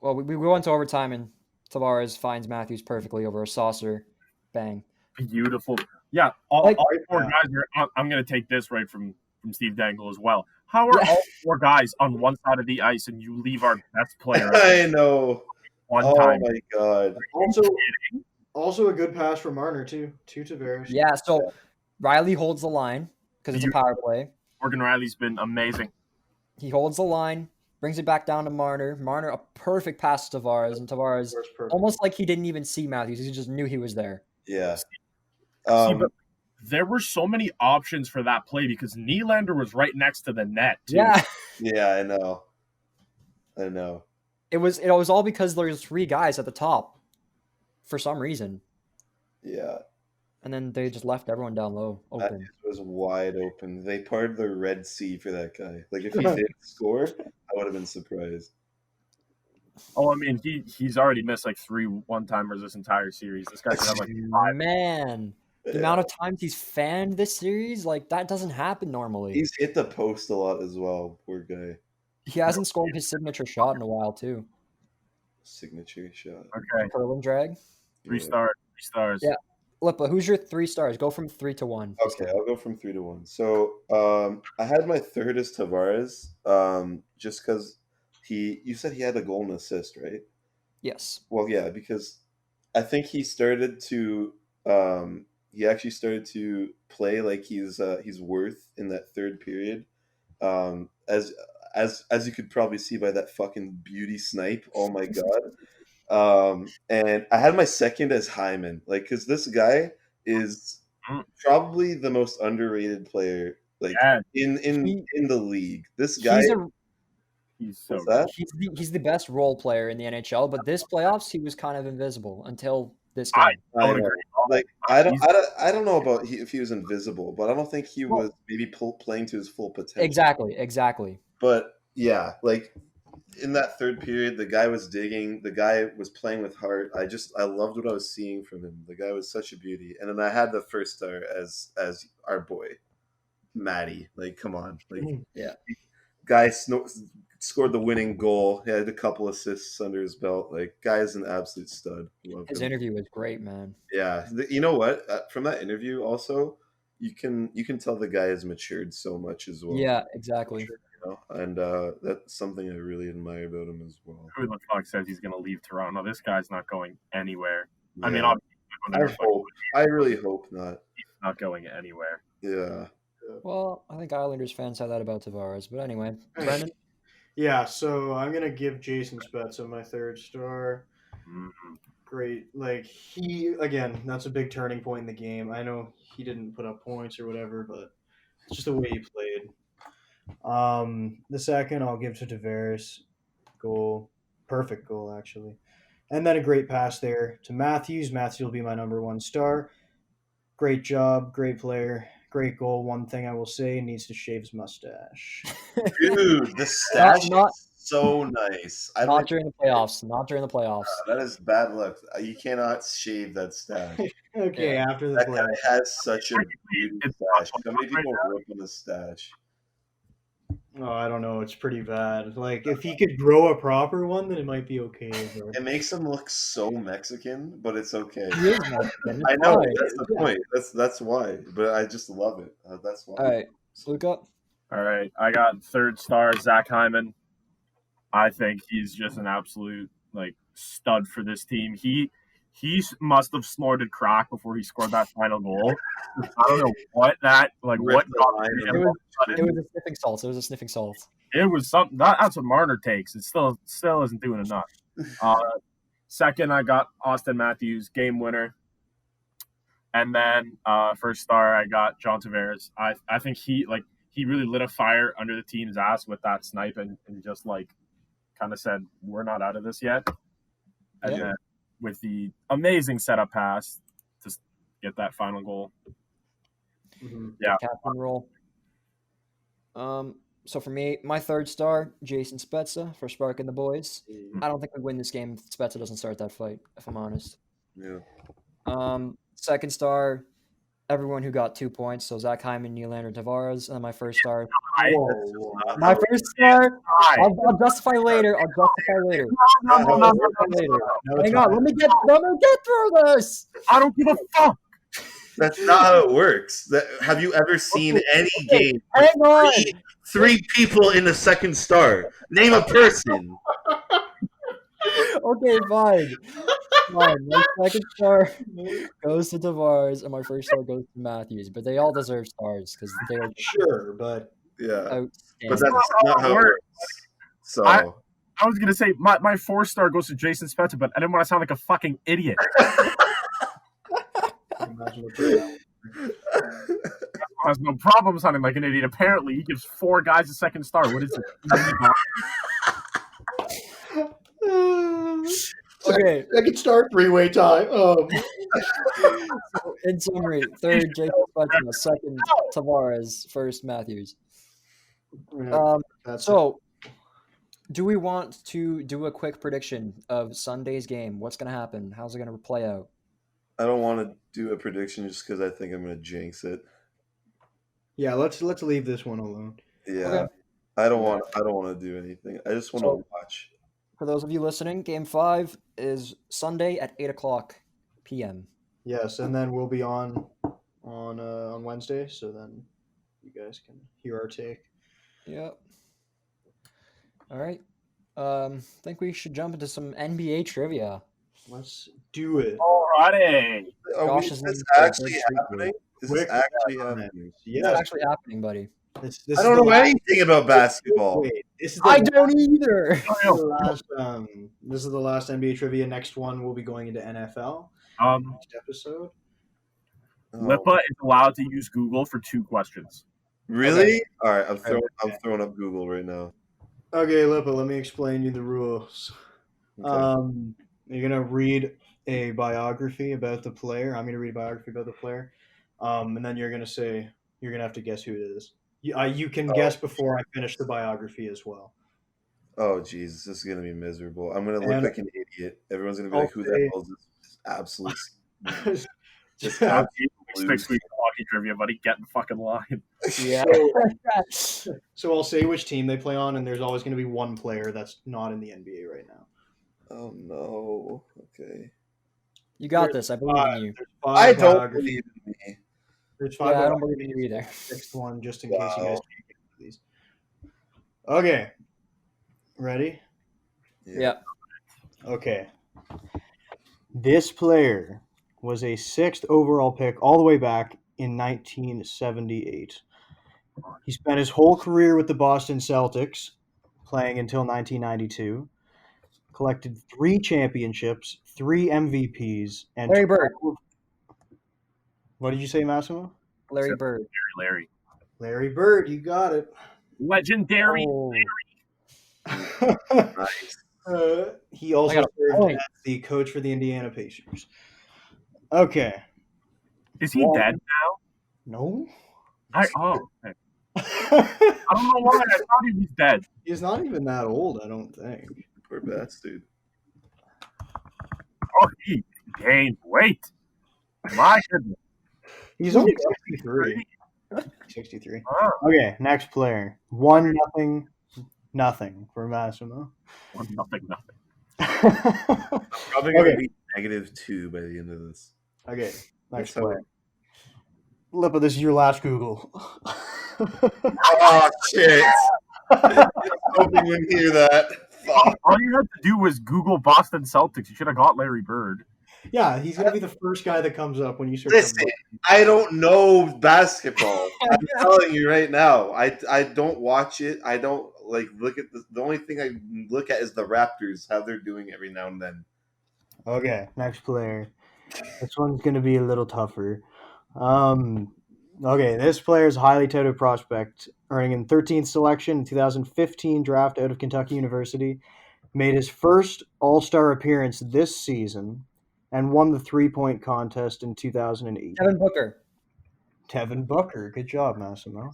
Well, we went to overtime and Tavares finds Matthews perfectly over a saucer. Bang. Beautiful. Yeah, all 4 guys here. I'm going to take this right from Steve Dangle as well. How are all 4 guys on one side of the ice and you leave our best player I know. one Oh time? my god. Also a good pass from Marner too. 2 Tavares. Yeah, so Riley holds the line because it's a power play. Morgan Riley's been amazing. He holds the line, brings it back down to Marner. Marner, a perfect pass to Tavares, and Tavares Perfect. almost like he didn't even see Matthews. He just knew he was there. Yeah. See, but there were so many options for that play because Nylander was right next to the net, too. Yeah, Yeah, I know. it was all because there's 3 guys at the top for some reason, Yeah. and then they just left everyone down low That open. was wide open. They parted the Red Sea for that guy. Like, if he did score, I would have been surprised. Oh, I mean, he's already missed like 3 one-timers this entire series. This guy could have like 5. Man, the amount of times he's fanned this series, like that doesn't happen normally. He's hit the post a lot as well. Poor guy. He hasn't scored his signature shot in a while too. Signature shot. Okay, Curling drag. 3 Yeah. stars. 3 stars. Yeah. Lippa, who's your 3 stars? Go from 3 to 1. Okay, I'll go from 3 to 1. So I had my third as Tavares, just because you said he had a goal and assist, right? Yes. Well, yeah, because I think he started to he actually started to play like he's worth in that third period. As you could probably see by that fucking beauty snipe. Oh my god. And I had my second as Hyman, like, because this guy is probably the most underrated player in the league. This guy, he's so what's that? He's the best role player in the NHL, but this playoffs he was kind of invisible until this game. I know. Like I don't know about if he was invisible, but I don't think he was maybe playing to his full potential. Exactly. But yeah, like in that third period, the guy was digging. The guy was playing with heart. I loved what I was seeing from him. The guy was such a beauty. And then I had the first star as our boy, Matty. Like, come on, like yeah, guy scored the winning goal. He had a couple assists under his belt. Like, guy is an absolute stud. Love his him. interview was great, man. Yeah, you know what? From that interview, also, you can tell the guy has matured so much as well. Yeah, exactly. You know? And that's something I really admire about him as well. Who the fuck says he's going to leave Toronto? This guy's not going anywhere. Yeah. I mean, I really hope not. He's not going anywhere. Yeah. Well, I think Islanders fans have that about Tavares. But anyway, Brendan? Yeah, so I'm going to give Jason Spezza my third star. Mm-hmm. Great. Like, that's a big turning point in the game. I know he didn't put up points or whatever, but it's just the way he played. The second I'll give to Tavares. Goal. Perfect goal, actually. And then a great pass there to Matthews. Matthews will be my number one star. Great job. Great player. Great goal. One thing I will say, needs to shave his mustache. Dude, the stash is so nice. Not during the playoffs. That is bad luck. You cannot shave that stash. Okay, after the that playoffs. guy has such a beautiful stash. How many people rip on the stash? Oh, I don't know. It's pretty bad. Like, if he could grow a proper one, then it might be okay. But... It makes him look so Mexican, but it's okay. He is Mexican. I know. That's the point. That's why. But I just love it. That's why. All right. Luca? All right. I got third star, Zach Hyman. I think he's just an absolute, stud for this team. He must have snorted crack before he scored that final goal. I don't know what that, what got it was a sniffing salt. It was something. That's what Marner takes. It still isn't doing enough. Second, I got Austin Matthews, game winner. And then first star, I got John Tavares. I think he really lit a fire under the team's ass with that snipe and just kind of said, we're not out of this yet. And then with the amazing setup pass to get that final goal. Mm-hmm. Yeah. Captain role. So for me, my third star, Jason Spezza for sparking the boys. Mm-hmm. I don't think we win this game if Spezza doesn't start that fight, if I'm honest. Yeah. Second star, everyone who got 2 points. So Zach Hyman, Nylander, Tavares, and my first star. My first star. I'll justify later. No. Hang on. Let me get through this. I don't give a fuck. That's not how it works. Have you ever seen any game? Hang on. Three people in the second star. Name a person. Okay, fine. My second star goes to Tavares, and my first star goes to Matthews. But they all deserve stars because they are but but that's not how it works. So I was gonna say my 4-star goes to Jason Spezza, but I didn't want to sound like a fucking idiot. Has no problem sounding like an idiot. Apparently, he gives 4 guys a second star. What is it? Okay, second star, 3-way tie. So in summary, third Jason Spezza, second Tavares, first Matthews. So, do we want to do a quick prediction of Sunday's game? What's going to happen? How's it going to play out? I don't want to do a prediction just because I think I'm going to jinx it. Yeah, let's leave this one alone. Yeah, okay. I don't want to do anything. I just want to watch. For those of you listening, Game 5 is Sunday at 8:00 p.m. Yes, and then we'll be on Wednesday, so then you guys can hear our take. Yep. All right. I think we should jump into some NBA trivia. Let's do it. Alrighty. Is this actually happening? Is this actually happening? Yeah, it's actually happening, buddy. This I don't know anything about basketball. I don't either. This is the last NBA trivia. Next one, we'll be going into NFL. Next episode. Oh, Lippa is allowed to use Google for 2 questions. really? All right, I'm throwing up Google right now. Okay, Lippa, let me explain you the rules. Okay. You're gonna read a biography about the player. I'm gonna read a biography about the player, and then you're gonna have to guess who it is. You can guess before I finish the biography as well. Oh, Jesus, this is gonna be miserable. I'm gonna look And like an idiot. Everyone's gonna be I'll like, "Who the say- hell is this absolute?" Just Oh, absolute geez, 6 weeks of hockey trivia, buddy. Get in the fucking line. Yeah. So I'll say which team they play on, and there's always going to be one player that's not in the NBA right now. Oh no. Okay. You got this. I believe in you. There's I five don't biographies. believe in me. There's 5 Yeah, I don't biographies. believe in you either. Sixth one, just in case you guys Wow. can't get to these. Okay. Ready? Yeah. Okay. This player was a 6th overall pick all the way back in 1978. He spent his whole career with the Boston Celtics, playing until 1992. Collected 3 championships, 3 MVPs, and Larry Bird. What did you say, Massimo? Larry Bird. Larry. Larry Bird, you got it. Legendary. Oh. Nice. He also I got a served point. as the coach for the Indiana Pacers. Okay. Is he dead No. now? Okay. I don't know why. I thought he was dead. He's not even that old, I don't think. Poor bastard. Oh, he gained weight. My goodness. He's only 63. 63. Oh, Okay, next player. 1-0 for Massimo. nothing. Probably gonna be -2 by the end of this. Okay, next That's how- player. Lippa, this is your last Google. Oh shit! I was hoping you would hear that. Fuck. All you had to do was Google Boston Celtics. You should have got Larry Bird. Yeah, he's gonna be the first guy that comes up when you search. Listen, I don't know basketball. I'm telling you right now. I don't watch it. I don't look at the only thing I look at is the Raptors, how they're doing every now and then. Okay, next player. This one's gonna be a little tougher. Okay, this player is a highly touted prospect, earning in 13th selection in 2015 draft out of Kentucky University. Made his first All-Star appearance this season and won the 3-point contest in 2008. Devin Booker. Tevin Booker. Good job, Massimo.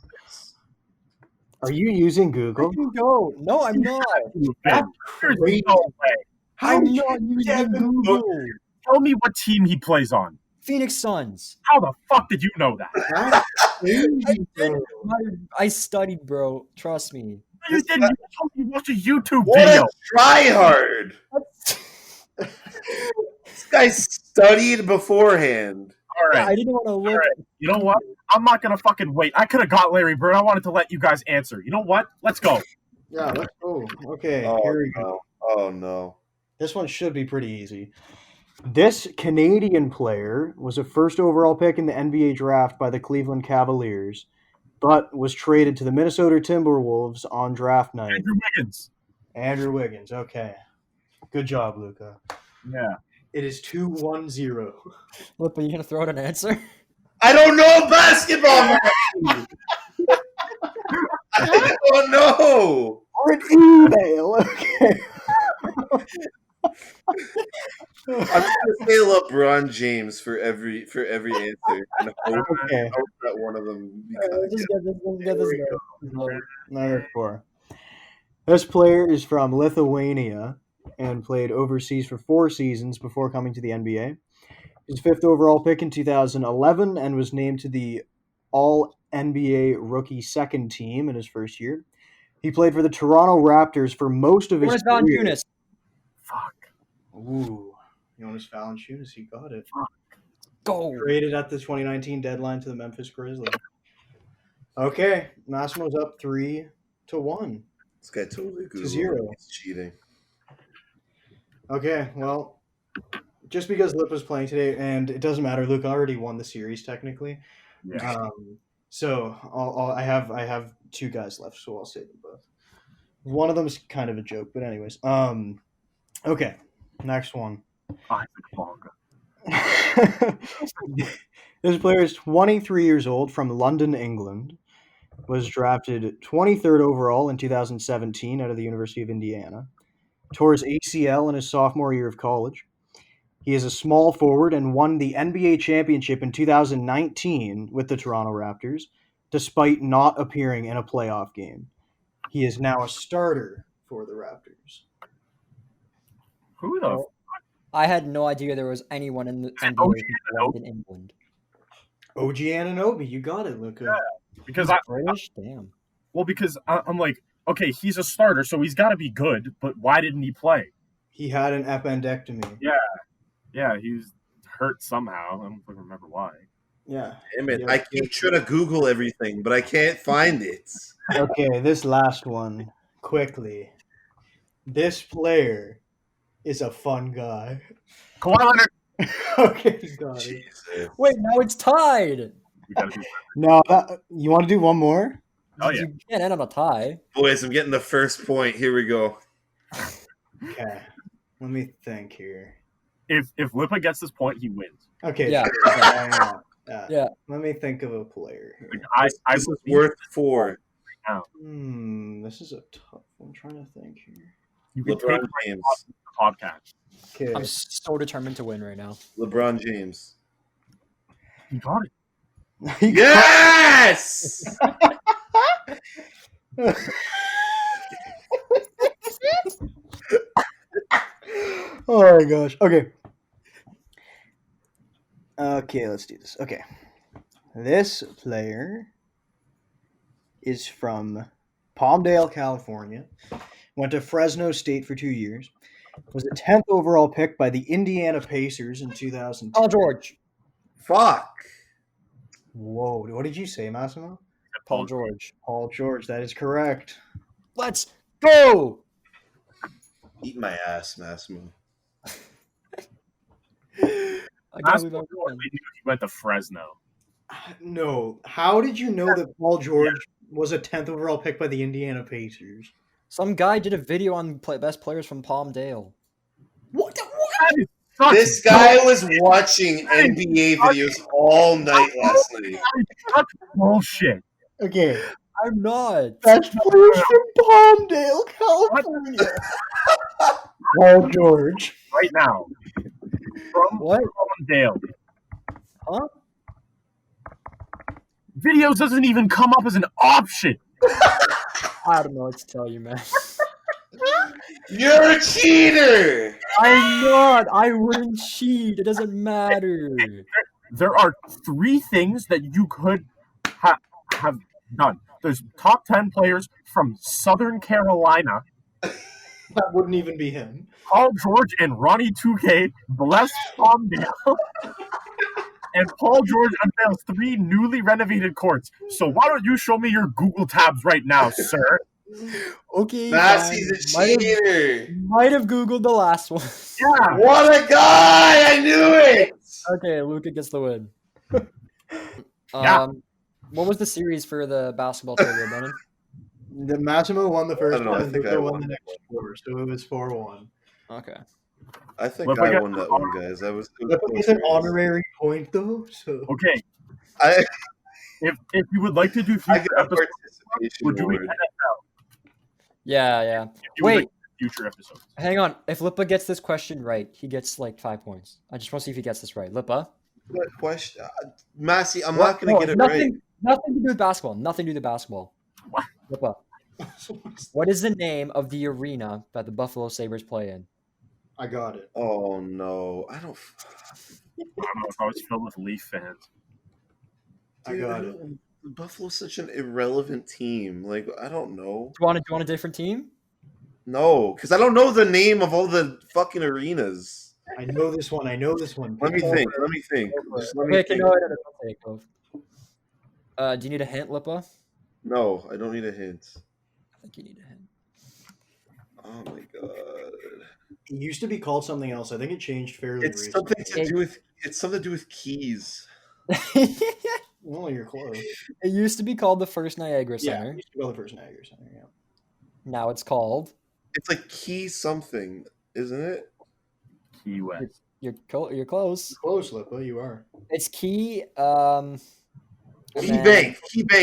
Are you using Google? Go. No, I'm not. There's no way. I'm not using Google. Tell me what team he plays on. Phoenix Suns. How the fuck did you know that? I studied, bro. Trust me. You didn't. You told me you watched a YouTube What video. a tryhard! This guy studied beforehand. All I right. didn't want to look. All right. You know what? I'm not gonna fucking wait. I could have got Larry Bird. I wanted to let you guys answer. You know what? Let's go. Yeah, let's go. Okay, Oh here we go. no! Oh no! This one should be pretty easy. This Canadian player was a first overall pick in the NBA draft by the Cleveland Cavaliers, but was traded to the Minnesota Timberwolves on draft night. Andrew Wiggins. Andrew Wiggins. Okay. Good job, Luca. Yeah. It is 2-1-0. Lippa, you gonna throw out an answer? I don't know basketball, man. I don't know. Or an email. Okay. I'm gonna say LeBron James for every answer. And hope Okay. that one of them. Let's get this going. Number 4. This player is from Lithuania and played overseas for 4 seasons before coming to the NBA. His 5th overall pick in 2011 and was named to the All-NBA Rookie Second Team in his first year. He played for the Toronto Raptors for most of his Jonas career. Valanciunas. Fuck. Ooh, Jonas Valanciunas, he got it. Go. Traded at the 2019 deadline to the Memphis Grizzlies. Okay, Massimo's up 3-1. This guy totally Googled. 0. He's cheating. Okay, well, just because Lippa's playing today, and it doesn't matter, Luke already won the series technically. Yeah. So I have 2 guys left, so I'll say them both. One of them is kind of a joke, but anyways. Okay, next one. Isaac Bonga. This player is 23 years old from London, England. Was drafted 23rd overall in 2017 out of the University of Indiana. Tore his ACL in his sophomore year of college. He is a small forward and won the NBA championship in 2019 with the Toronto Raptors, despite not appearing in a playoff game. He is now a starter for the Raptors. Who the? I had no idea there was anyone in the NBA who played in England. OG Anunoby, you got it, Luca. Yeah, because British? Damn. Well, because I'm like, okay, he's a starter, so he's got to be good. But why didn't he play? He had an appendectomy. Yeah, he was hurt somehow. I don't remember why. Yeah. Damn it! I keep trying to Google everything, but I can't find it. Okay, this last one quickly. This player is a fun guy. Kawhi Leonard. Okay, got it. Jesus. Wait, now it's tied. We gotta do that. No, you want to do one more? Oh yeah. You can't end on a tie. Boys, I'm getting the first point. Here we go. Okay, let me think here. If Lippa gets this point, he wins. Okay, Yeah. sure. Yeah. Let me think of a player here. Like, I This is worth 4. This is a tough one. I'm trying to think here. You can take LeBron the James. podcast. Okay. I'm so determined to win right now. LeBron James. You got it. Yes! Oh my gosh. Okay. Okay, let's do this. Okay. This player is from Palmdale, California. Went to Fresno State for 2 years. Was a 10th overall pick by the Indiana Pacers in 2010. Paul George. Fuck. Whoa. What did you say, Massimo? Paul George. Paul George. That is correct. Let's go. Eat my ass, Massimo. I can't believe I'm We knew he went to Fresno. No. How did you know that Paul George was a 10th overall pick by the Indiana Pacers? Some guy did a video on best players from Palmdale. What? That is such This guy was watching NBA videos all night last night. such bullshit. Okay. I'm not. Best players from Palmdale, California. Paul George. Right now. From What? Dale. Huh? Videos doesn't even come up as an option. I don't know what to tell you, man. You're a cheater! I'm not. I wouldn't cheat. It doesn't matter. There are 3 things that you could have done. There's top 10 players from Southern Carolina. That wouldn't even be him. Paul George and Ronnie 2K bless Palmdale. And Paul George unveils 3 newly renovated courts. So why don't you show me your Google tabs right now, sir? Okay. Massey's a fine. cheater! Might have Googled the last one. Yeah. What a guy! I knew it! Okay, Luca gets the win. Yeah. What was the series for the basketball trivia, Brennan? The Massimo won the first I don't know, I one, and think Luca I won won the next 4, so it was 4-1. Okay. I think Lippa I got won that one, guys. I was. It's an honorary point, though, so... Okay. I If you would like to do I future got a episodes, participation we're doing award. NFL. Yeah. If you would Wait. like future episodes. Hang on. If Lippa gets this question right, he gets like 5 points. I just want to see if he gets this right. Lippa? What question? Massey, I'm What? not going No, to get it nothing, right. Nothing to do with basketball. Nothing to do with basketball. What? Lippa. What is the name of the arena that the Buffalo Sabres play in? I got it. Oh, no. I don't. I don't know if I was filled with Leaf fans. I got it. Buffalo's such an irrelevant team. Like, I don't know. Do you want a different team? No, because I don't know the name of all the fucking arenas. I know this one. Let me think. Just let me Okay, think. no, don't take off. Do you need a hint, Lippa? No, I don't need a hint. I think you need a hint. Oh my god. It used to be called something else. I think it changed fairly It's recently. something to do with keys. Well, you're close. It used to be called the First Niagara Yeah, Center. it used to be called the First Niagara Center, yeah. Now it's called. It's like key something, isn't it? Key West. You're close. Close, Lippa. You are. It's Key. KeyBank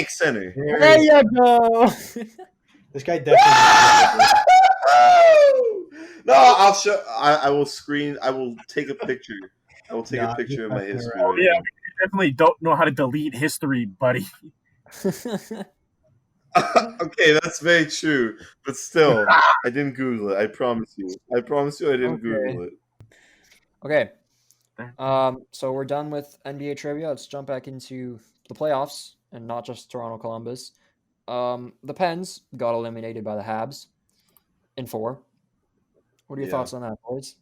Center. There you go. This guy definitely. No, I'll show. I will screen. I will take a picture. I will take a picture of my history. Oh, yeah, you definitely don't know how to delete history, buddy. Okay, that's very true. But still, I didn't Google it. I promise you. I didn't Google it. Okay. So we're done with NBA trivia. Let's jump back into the playoffs and not just Toronto Columbus. The Pens got eliminated by the Habs in 4. What are your thoughts on that, boys?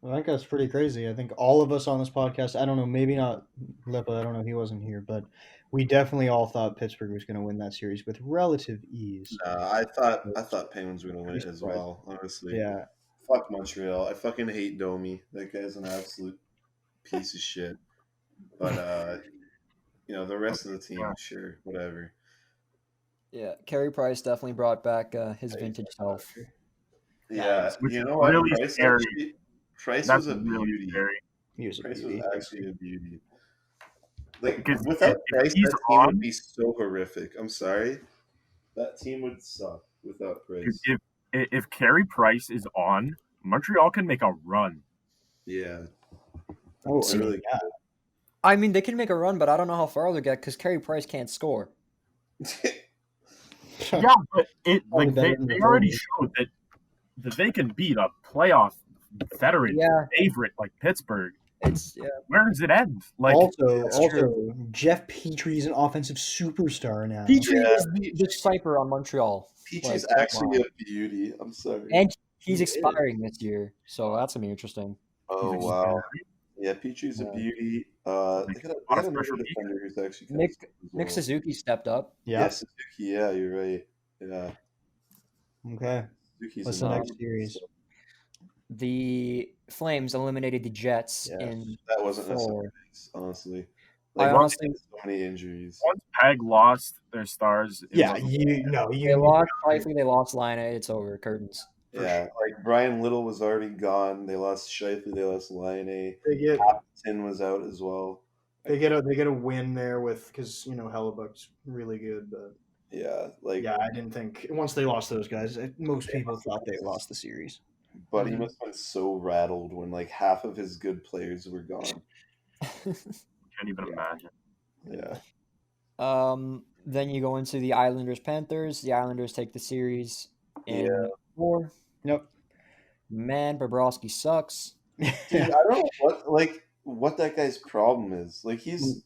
I think that's pretty crazy. I think all of us on this podcast, I don't know, maybe not Lippa, I don't know, he wasn't here, but we definitely all thought Pittsburgh was going to win that series with relative ease. I thought Penguins were going to win it as well, honestly. Yeah. Fuck Montreal. I fucking hate Domi. That guy's an absolute piece of shit. But, the rest of the team, sure, whatever. Yeah, Carey Price definitely brought back his vintage self. Yeah, you know what? really Price was a beauty. Price was actually a beauty. Like, Because without Price, he's that team on- would be so horrific. I'm sorry. That team would suck without Price. If Carey Price is on, Montreal can make a run. Yeah. Oh, I really I mean, they can make a run, but I don't know how far they'll get because Carey Price can't score. Yeah, but they better than the already Bruins. showed that they can beat a playoff veteran favorite like Pittsburgh. Where does it end? Like, also, Jeff Petrie is an offensive superstar now. Petrie is the sniper on Montreal. Peachy's actually a beauty. I'm sorry. And he's expiring this year, so that's going to be interesting. Oh, wow. Yeah, Petrie's a beauty. They got another defender who's actually Nick Suzuki stepped up. Yeah. Suzuki, yeah, you're right. Yeah. Okay. Suzuki's What's the next series? The Flames eliminated the Jets in that wasn't 4. necessary, honestly. I honestly so many injuries. Once Peg lost their stars, they lost Shifley, they lost Line. It's over. Curtains. Yeah, like Brian Little was already gone. They lost Shifley. They lost Line. Tin was out as well. They get a win there because Hellebuck's really good, but I didn't think once they lost those guys, most people thought they lost the series. But he must have been so rattled when like half of his good players were gone. Can't even imagine. Yeah. Then you go into the Islanders Panthers. The Islanders take the series in 4. Yep. Man, Bobrovsky sucks. Dude, I don't know what that guy's problem is. Like he's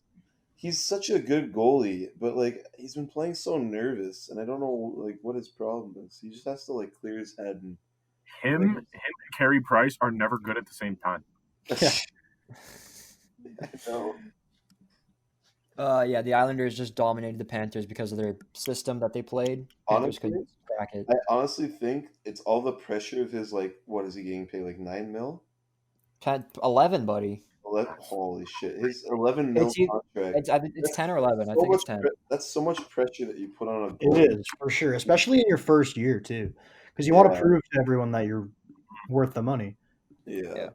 such a good goalie, but like he's been playing so nervous, and I don't know like what his problem is. He just has to like clear his head and him and Carey Price are never good at the same time. I know. The Islanders just dominated the Panthers because of their system that they played. Honestly, crack it. I honestly think it's all the pressure of his like what is he getting paid like $9 million? 11, buddy. 11, holy shit! His $11 million contract. It's 10 or 11. I think it's 10. That's so much pressure that you put on a goalie. It is for sure, especially in your first year too, because you want to prove to everyone that you're worth the money. Yeah.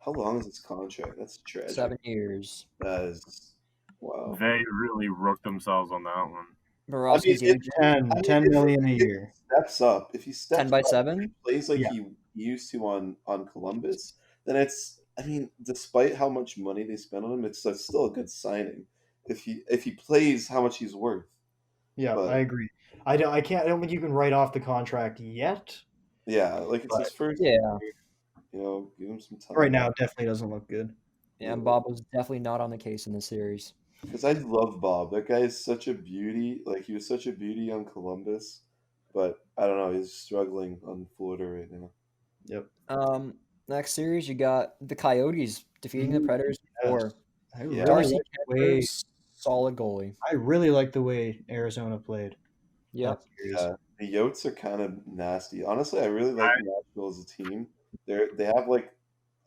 How long is this contract? That's tragic. 7 years. That is wow. They really rooked themselves on that one. Bobrovsky's $10 million a year. Steps up. If he steps 10 by up, 7 plays like he used to on Columbus, then it's. I mean, despite how much money they spent on him, it's still a good signing. If he plays how much he's worth. Yeah, I agree. I don't think you can write off the contract yet. Yeah, like it's his first year. Give him some time. Right now, it definitely doesn't look good. Yeah, and Bob was definitely not on the case in this series. Because I love Bob. That guy is such a beauty. Like, he was such a beauty on Columbus. But, I don't know, he's struggling on Florida right now. Yep. Next series, you got the Coyotes defeating the Predators in 4. Darcy Kuemper, solid goalie. I really like the way Arizona played. Yep. Yeah. The Yotes are kind of nasty. Honestly, I really like Nashville as a team. They have, like,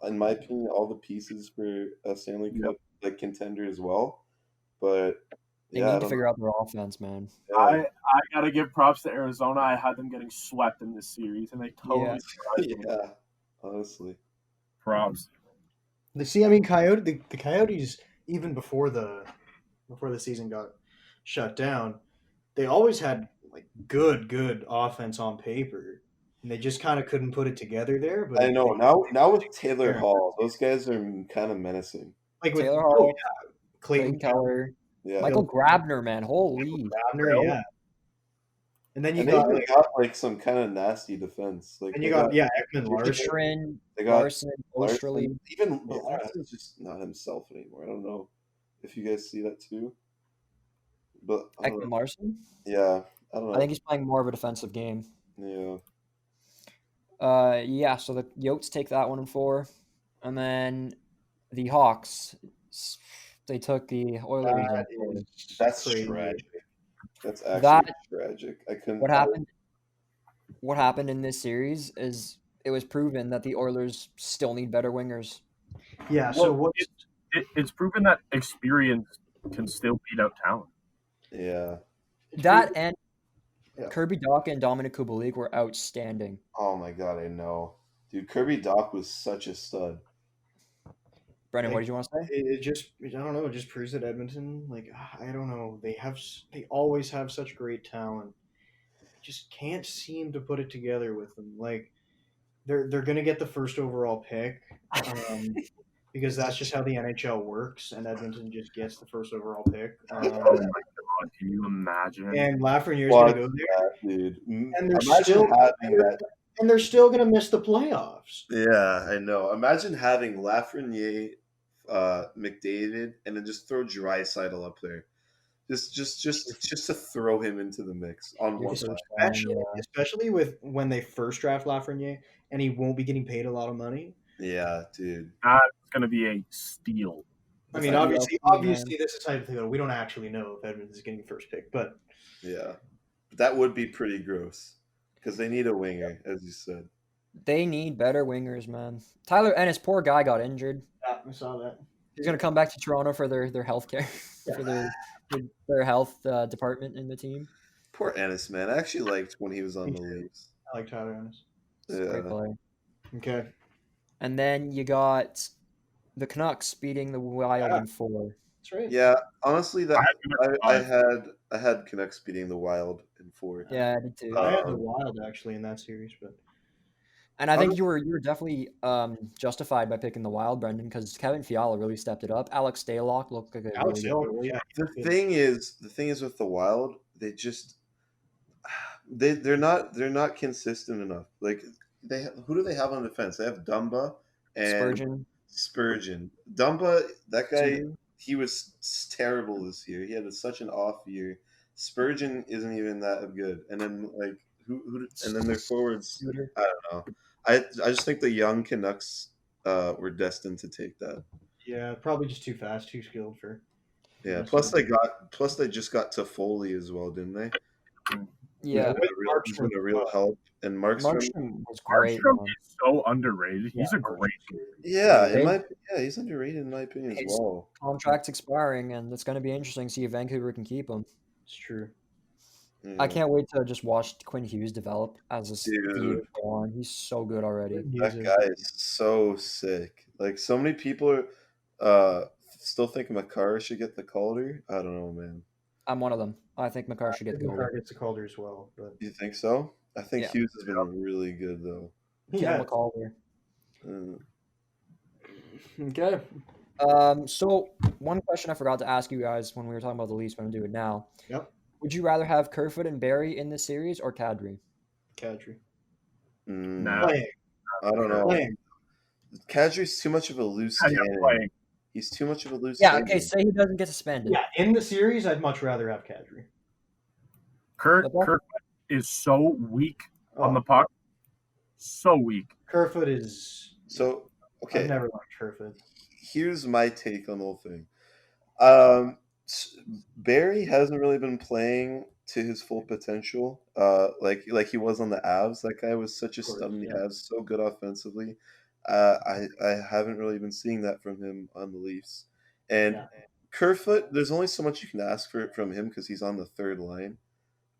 in my opinion, all the pieces for a Stanley Cup like contender as well. But they need to figure out their offense, man. Yeah. I gotta give props to Arizona. I had them getting swept in this series, and they totally honestly. props. The Coyotes, even before the season got shut down, they always had like good offense on paper, and they just kind of couldn't put it together there. But I know. Now with Taylor Hall, those guys are kind of menacing. like with Taylor Hall, Clayton Clayton Keller, Yeah. Michael Grabner, man, holy. Grabner, yeah. And then you And got they got like some kind of nasty defense. Like and they you got Ekman Larson. Larson, They got Larson, Osterley. Larson. Even Larson's just not himself anymore. I don't know if you guys see that too. But I don't Ekman know. Larson. Yeah, I don't know. I think he's playing more of a defensive game. Yeah. Yeah, so the Yotes take that 1 and 4. And then the Hawks, they took the Oilers. That's crazy. tragic. That's actually tragic. I couldn't. What happened in this series is it was proven that the Oilers still need better wingers. Yeah, so it's proven that experience can still beat out talent. Yeah. That and Kirby Dach and Dominic Kubalik were outstanding. Oh my god, I know, dude. Kirby Dach was such a stud. Brendan, what did you want to say? It just, I don't know, it just proves that Edmonton, like, I don't know, they always have such great talent. Just can't seem to put it together with them. Like, they're gonna get the first overall pick, because that's just how the NHL works, and Edmonton just gets the first overall pick. Oh my god, can you imagine? And Lafreniere's gonna go there, dude. and they're still gonna miss the playoffs. Yeah, I know. Imagine having Lafreniere, McDavid, and then just throw Draisaitl up there. Just to throw him into the mix on one side. Especially with when they first draft Lafreniere, and he won't be getting paid a lot of money. Yeah, dude. That's gonna be a steal. I mean, obviously, this is hypothetical. We don't actually know if Edmonton is getting first pick, but yeah, that would be pretty gross because they need a winger, as you said. They need better wingers, man. Tyler Ennis, poor guy, got injured. Yeah, I saw that. He's gonna come back to Toronto for their health care, for their health department in the team. Poor Ennis, man. I actually liked when he was on the Leafs. I like Tyler Ennis. Great player. Okay. And then you got the Canucks beating the Wild in 4. That's right. Yeah, honestly, I had Canucks beating the Wild in 4. Yeah, I did too. I had the Wild actually in that series, but and I think you were definitely justified by picking the Wild, Brendan, because Kevin Fiala really stepped it up. Alex Stalock looked like a really good. yeah. The thing is with the Wild, they just they're not consistent enough. Like who do they have on defense? They have Dumba and Spurgeon. Dumba, that guy, he was terrible this year. He had such an off year. Spurgeon isn't even that good. And then like who and then their forwards, I don't know. I just think the young Canucks were destined to take that. Yeah, probably just too fast, too skilled for. Yeah. Plus they just got Toffoli as well, didn't they? Yeah, He's been a real help. And Markstrom was great. Markstrom is so underrated. He's a great player. Yeah, he's underrated in my opinion as well. Contract's expiring, and it's going to be interesting to see if Vancouver can keep him. It's true. Yeah. I can't wait to just watch Quinn Hughes develop as a Dude. on. He's so good already. That guy is so sick. Like so many people are still think Makar should get the Calder. I don't know, man. I'm one of them. I think Makar should get the Calder. Makar gets the Calder as well. But You think so? I think Hughes has been really good though. Yeah, Calder. Okay. So one question I forgot to ask you guys when we were talking about the Leafs, but I'm going to do it now. Yep. Would you rather have Kerfoot and Barrie in this series or Kadri? Kadri. No. I don't know. Kadri's too much of a loose cannon. He's too much of a loose cannon. Okay, say he doesn't get suspended. Yeah, in the series, I'd much rather have Kadri. Kerfoot is so weak on the puck. So weak. Kerfoot is... So, okay. I've never liked Kerfoot. Here's my take on the whole thing. Barrie hasn't really been playing to his full potential, like he was on the Avs. That guy was such a stud on the Avs, so good offensively. I haven't really been seeing that from him on the Leafs. And Kerfoot, there's only so much you can ask for from him because he's on the third line.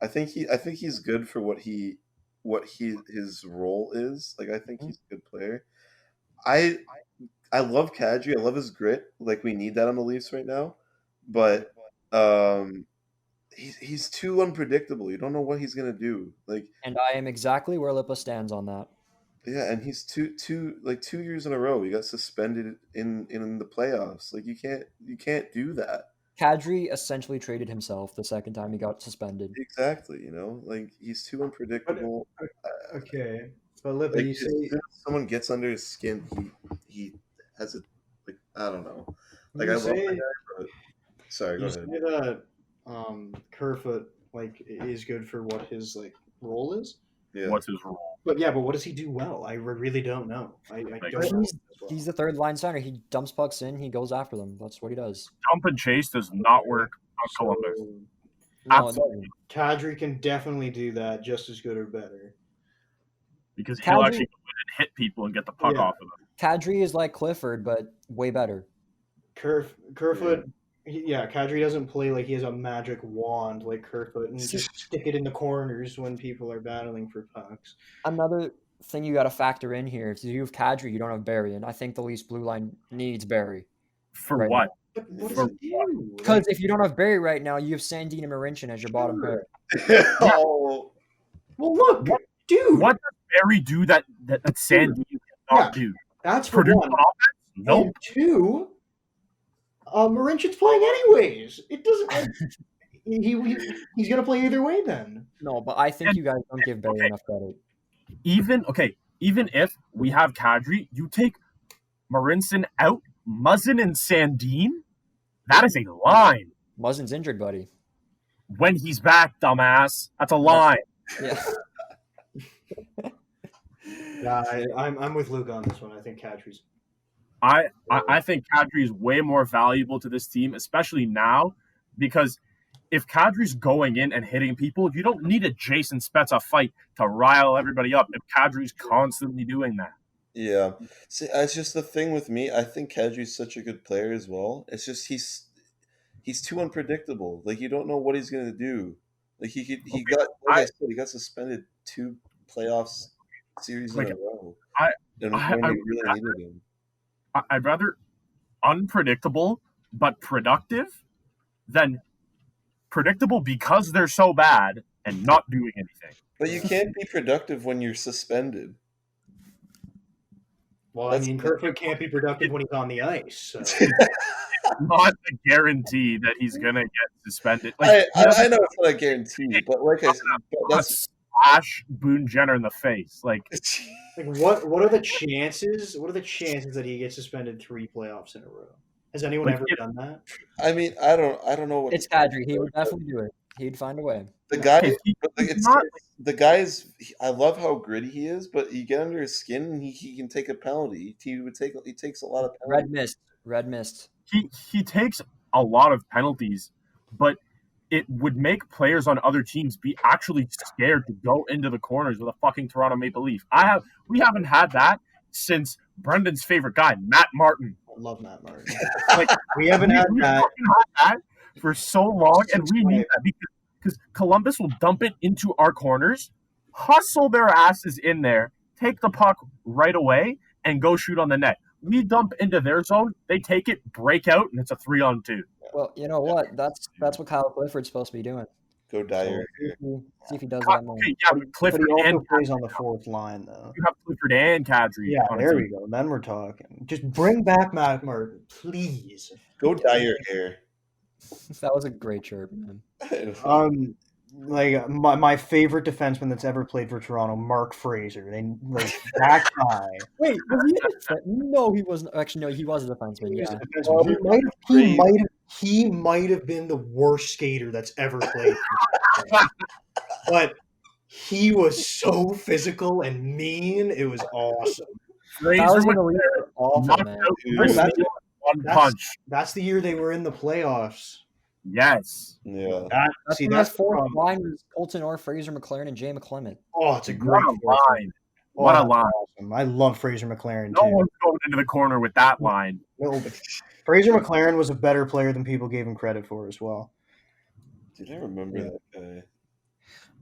I think he's good for what his role is. Like I think he's a good player. I love Kadri. I love his grit. Like, we need that on the Leafs right now. But he's too unpredictable. You don't know what he's gonna do. Like, And I am exactly where Lippa stands on that. yeah, and he's 2 years in a row. He got suspended in the playoffs. Like, you can't do that. Kadri essentially traded himself the second time he got suspended. Exactly. Like, he's too unpredictable. Okay, but Lippa, Like, you as say soon as someone gets under his skin, he has a, like, I don't know. Like, you I love say that guy, but sorry, go you ahead. say that Kerfoot like is good for what his like role is. Yeah. What's his role? But yeah, but what does he do well? I really don't know. I Like, don't know. He's the third line center. He dumps pucks in. He goes after them. That's what he does. Jump and chase does not work on Columbus. So, No, Absolutely. Kadri can definitely do that just as good or better. Because he'll Kadri- actually go in and hit people and get the puck Yeah. off of them. Kadri is like Clifford, but way better. Kerfoot, Kadri doesn't play like he has a magic wand like Kerfoot and just stick it in the corners when people are battling for pucks. Another thing you got to factor in here: if you have Kadri, you don't have Barrie, and I think the Leafs blue line needs Barrie. For Right. what? But what For does it do? Because if you don't have Barrie right now, you have Sandin and Marincin as your bottom pair. Oh, Well, look, dude, What does Barry do that Sandy cannot do? that's for Produce one. offense? Nope. And two, Marincin's playing anyways. It doesn't. He's gonna play either way then. No, but I think you guys don't give Barrie enough credit. Even if we have Kadri, you take Marincin out, Muzzin and Sandin. That is a line. Muzzin's injured, buddy. When he's back, dumbass. That's a line. Yeah. Yeah, I'm with Luke on this one. I think Kadri's. I think Kadri is way more valuable to this team, especially now, because if Kadri's going in and hitting people, you don't need a Jason Spezza fight to rile everybody up if Kadri's constantly doing that. yeah. See, it's just the thing with me. I think Kadri's such a good player as well. It's just he's too unpredictable. Like, you don't know what he's gonna do. Like, he got, like I said, he got suspended 2 playoffs series in a row. And when we really needed him. I'd rather unpredictable but productive than predictable because they're so bad and not doing anything. But you can't be productive when you're suspended. Well, I mean, Kerfoot can't be productive when he's on the ice. So. Not a guarantee that he's gonna get suspended. I know it's not a guarantee, but like I said, that's slash Boone Jenner in the face. Like what are the chances? What are the chances that he gets suspended 3 playoffs in a row? Has anyone ever done that? I mean, I don't know what It's Kadri. He would definitely do it. He'd find a way. the guy. Okay, But like, he's not- the guy is. I love how gritty he is, but you get under his skin and he can take a penalty. He takes a lot of penalties. Red mist. he takes a lot of penalties, but it would make players on other teams be actually scared to go into the corners with a fucking Toronto Maple Leaf. We haven't had that since Brendan's favorite guy, Matt Martin. I love Matt Martin. Like, We haven't had we that. fucking had that for so long, and we need that because Columbus will dump it into our corners, hustle their asses in there, take the puck right away, and go shoot on the net. We dump into their zone, they take it, break out, and it's a 3-on-2. Well, you know what? That's what Kyle Clifford's supposed to be doing. Go dye So your hair. see if he does that more. Okay, yeah, but But Clifford he also and plays on the 4th line, though. you have Clifford and Kadri. Yeah, on a there team. we go. Then we're talking. Just bring back Matt Martin, please. Go dye your hair. That was a great chirp, man. Like my favorite defenseman that's ever played for Toronto, Mark Fraser. That guy. Wait, was he a defenseman? No, he wasn't. Actually, no, he was a defenseman. He was Yeah. a defenseman. He might have been the worst skater that's ever played. But he was so physical and mean. It was awesome. Fraser That was would gonna leave it awful, knock man. out Dude, Chris that's- with one that's- punch. That's the year they were in the playoffs. Yes. Yeah. That's See, when that's that the fourth problem. line was Colton Orr, Fraser McLaren, and Jay McClement. Oh, it's a What great a fourth line. What a that's line. Awesome. I love Fraser McLaren No too. one's going into the corner with that line. No, but Fraser McLaren was a better player than people gave him credit for as well. Dude, I remember that guy.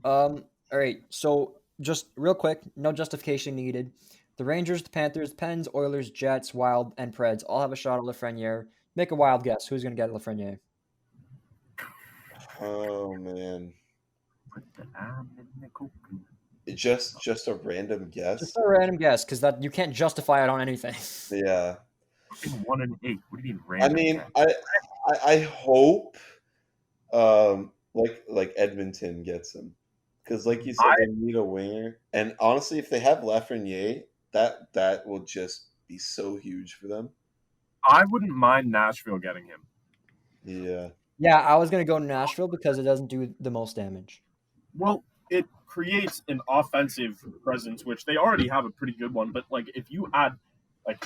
All right. So just real quick, no justification needed. The Rangers, the Panthers, the Pens, Oilers, Jets, Wild, and Preds all have a shot at Lafreniere. Make a wild guess. Who's going to get Lafreniere? Oh man. Just a random guess. Just a random guess, because that you can't justify it on anything. Yeah. 1 and 8. What do you mean I random? mean, I hope like Edmonton gets him, because like you said, they need a winger, and honestly, if they have Lafreniere, that will just be so huge for them. I wouldn't mind Nashville getting him. Yeah. Yeah, I was going to go Nashville because it doesn't do the most damage. Well, it creates an offensive presence, which they already have a pretty good one. But like, if you add, like,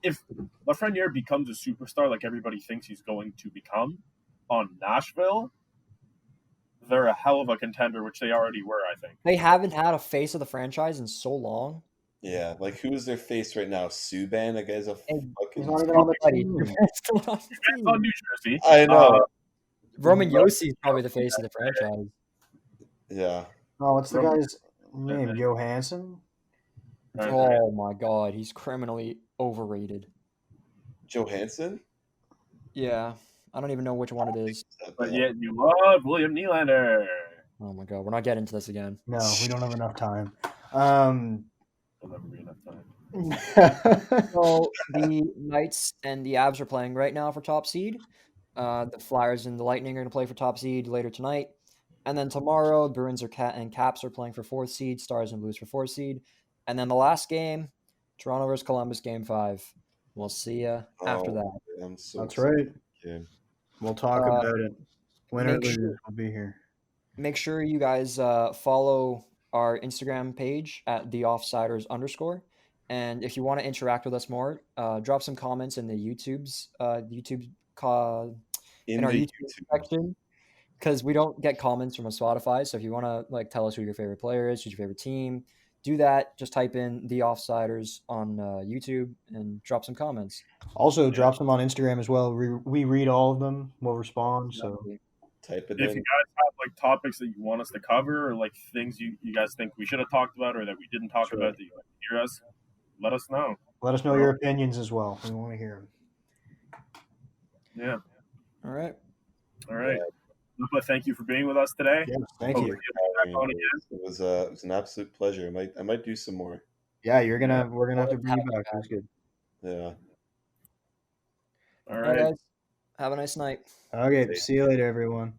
if Lafreniere becomes a superstar, like everybody thinks he's going to become, on Nashville, they're a hell of a contender, which they already were, I think. They haven't had a face of the franchise in so long. Yeah, like who's their face right now? Subban, that guy's a fucking. He's not even on the Buddy, team. still on the It's team. on New Jersey. I know. Roman Yossi is probably the face of the franchise. Yeah. Oh, what's the guy's name? Johansson? Oh my god, he's criminally overrated. Johansson? Yeah, I don't even know which one it is. But yet you love William Nylander. Oh my god, we're not getting into this again. No, we don't have enough time. There'll never be enough time. So the Knights and the Avs are playing right now for top seed. The Flyers and the Lightning are going to play for top seed later tonight. And then tomorrow, Bruins and Caps are playing for 4th seed, Stars and Blues for 4th seed. And then the last game, Toronto versus Columbus, Game 5. We'll see you after that. I'm so That's excited. right. Yeah. We'll talk about it. Winner make sure- losers will be here. Make sure you guys follow our Instagram page at @theoffsiders_. And if you want to interact with us more, drop some comments in the in our YouTube section, because we don't get comments from Spotify. So if you want to like tell us who your favorite player is, who's your favorite team, do that. Just type in The Offsiders on YouTube and drop some comments. Also, drop them on Instagram as well. We read all of them. We'll respond. So Type it If in. you guys have like topics that you want us to cover, or like things you guys think we should have talked about or that we didn't talk about that you want to hear us, let us know. let us know your opinions as well. We want to hear them. Yeah. All right. All right. Lippa, thank you for being with us today. Yes, thank Hope you. you'll be back on again. It was an absolute pleasure. I might do some more. Yeah, we're gonna have to bring you back. That's good. Yeah. All All right, right. guys. Have a nice night. Okay, see you later, everyone.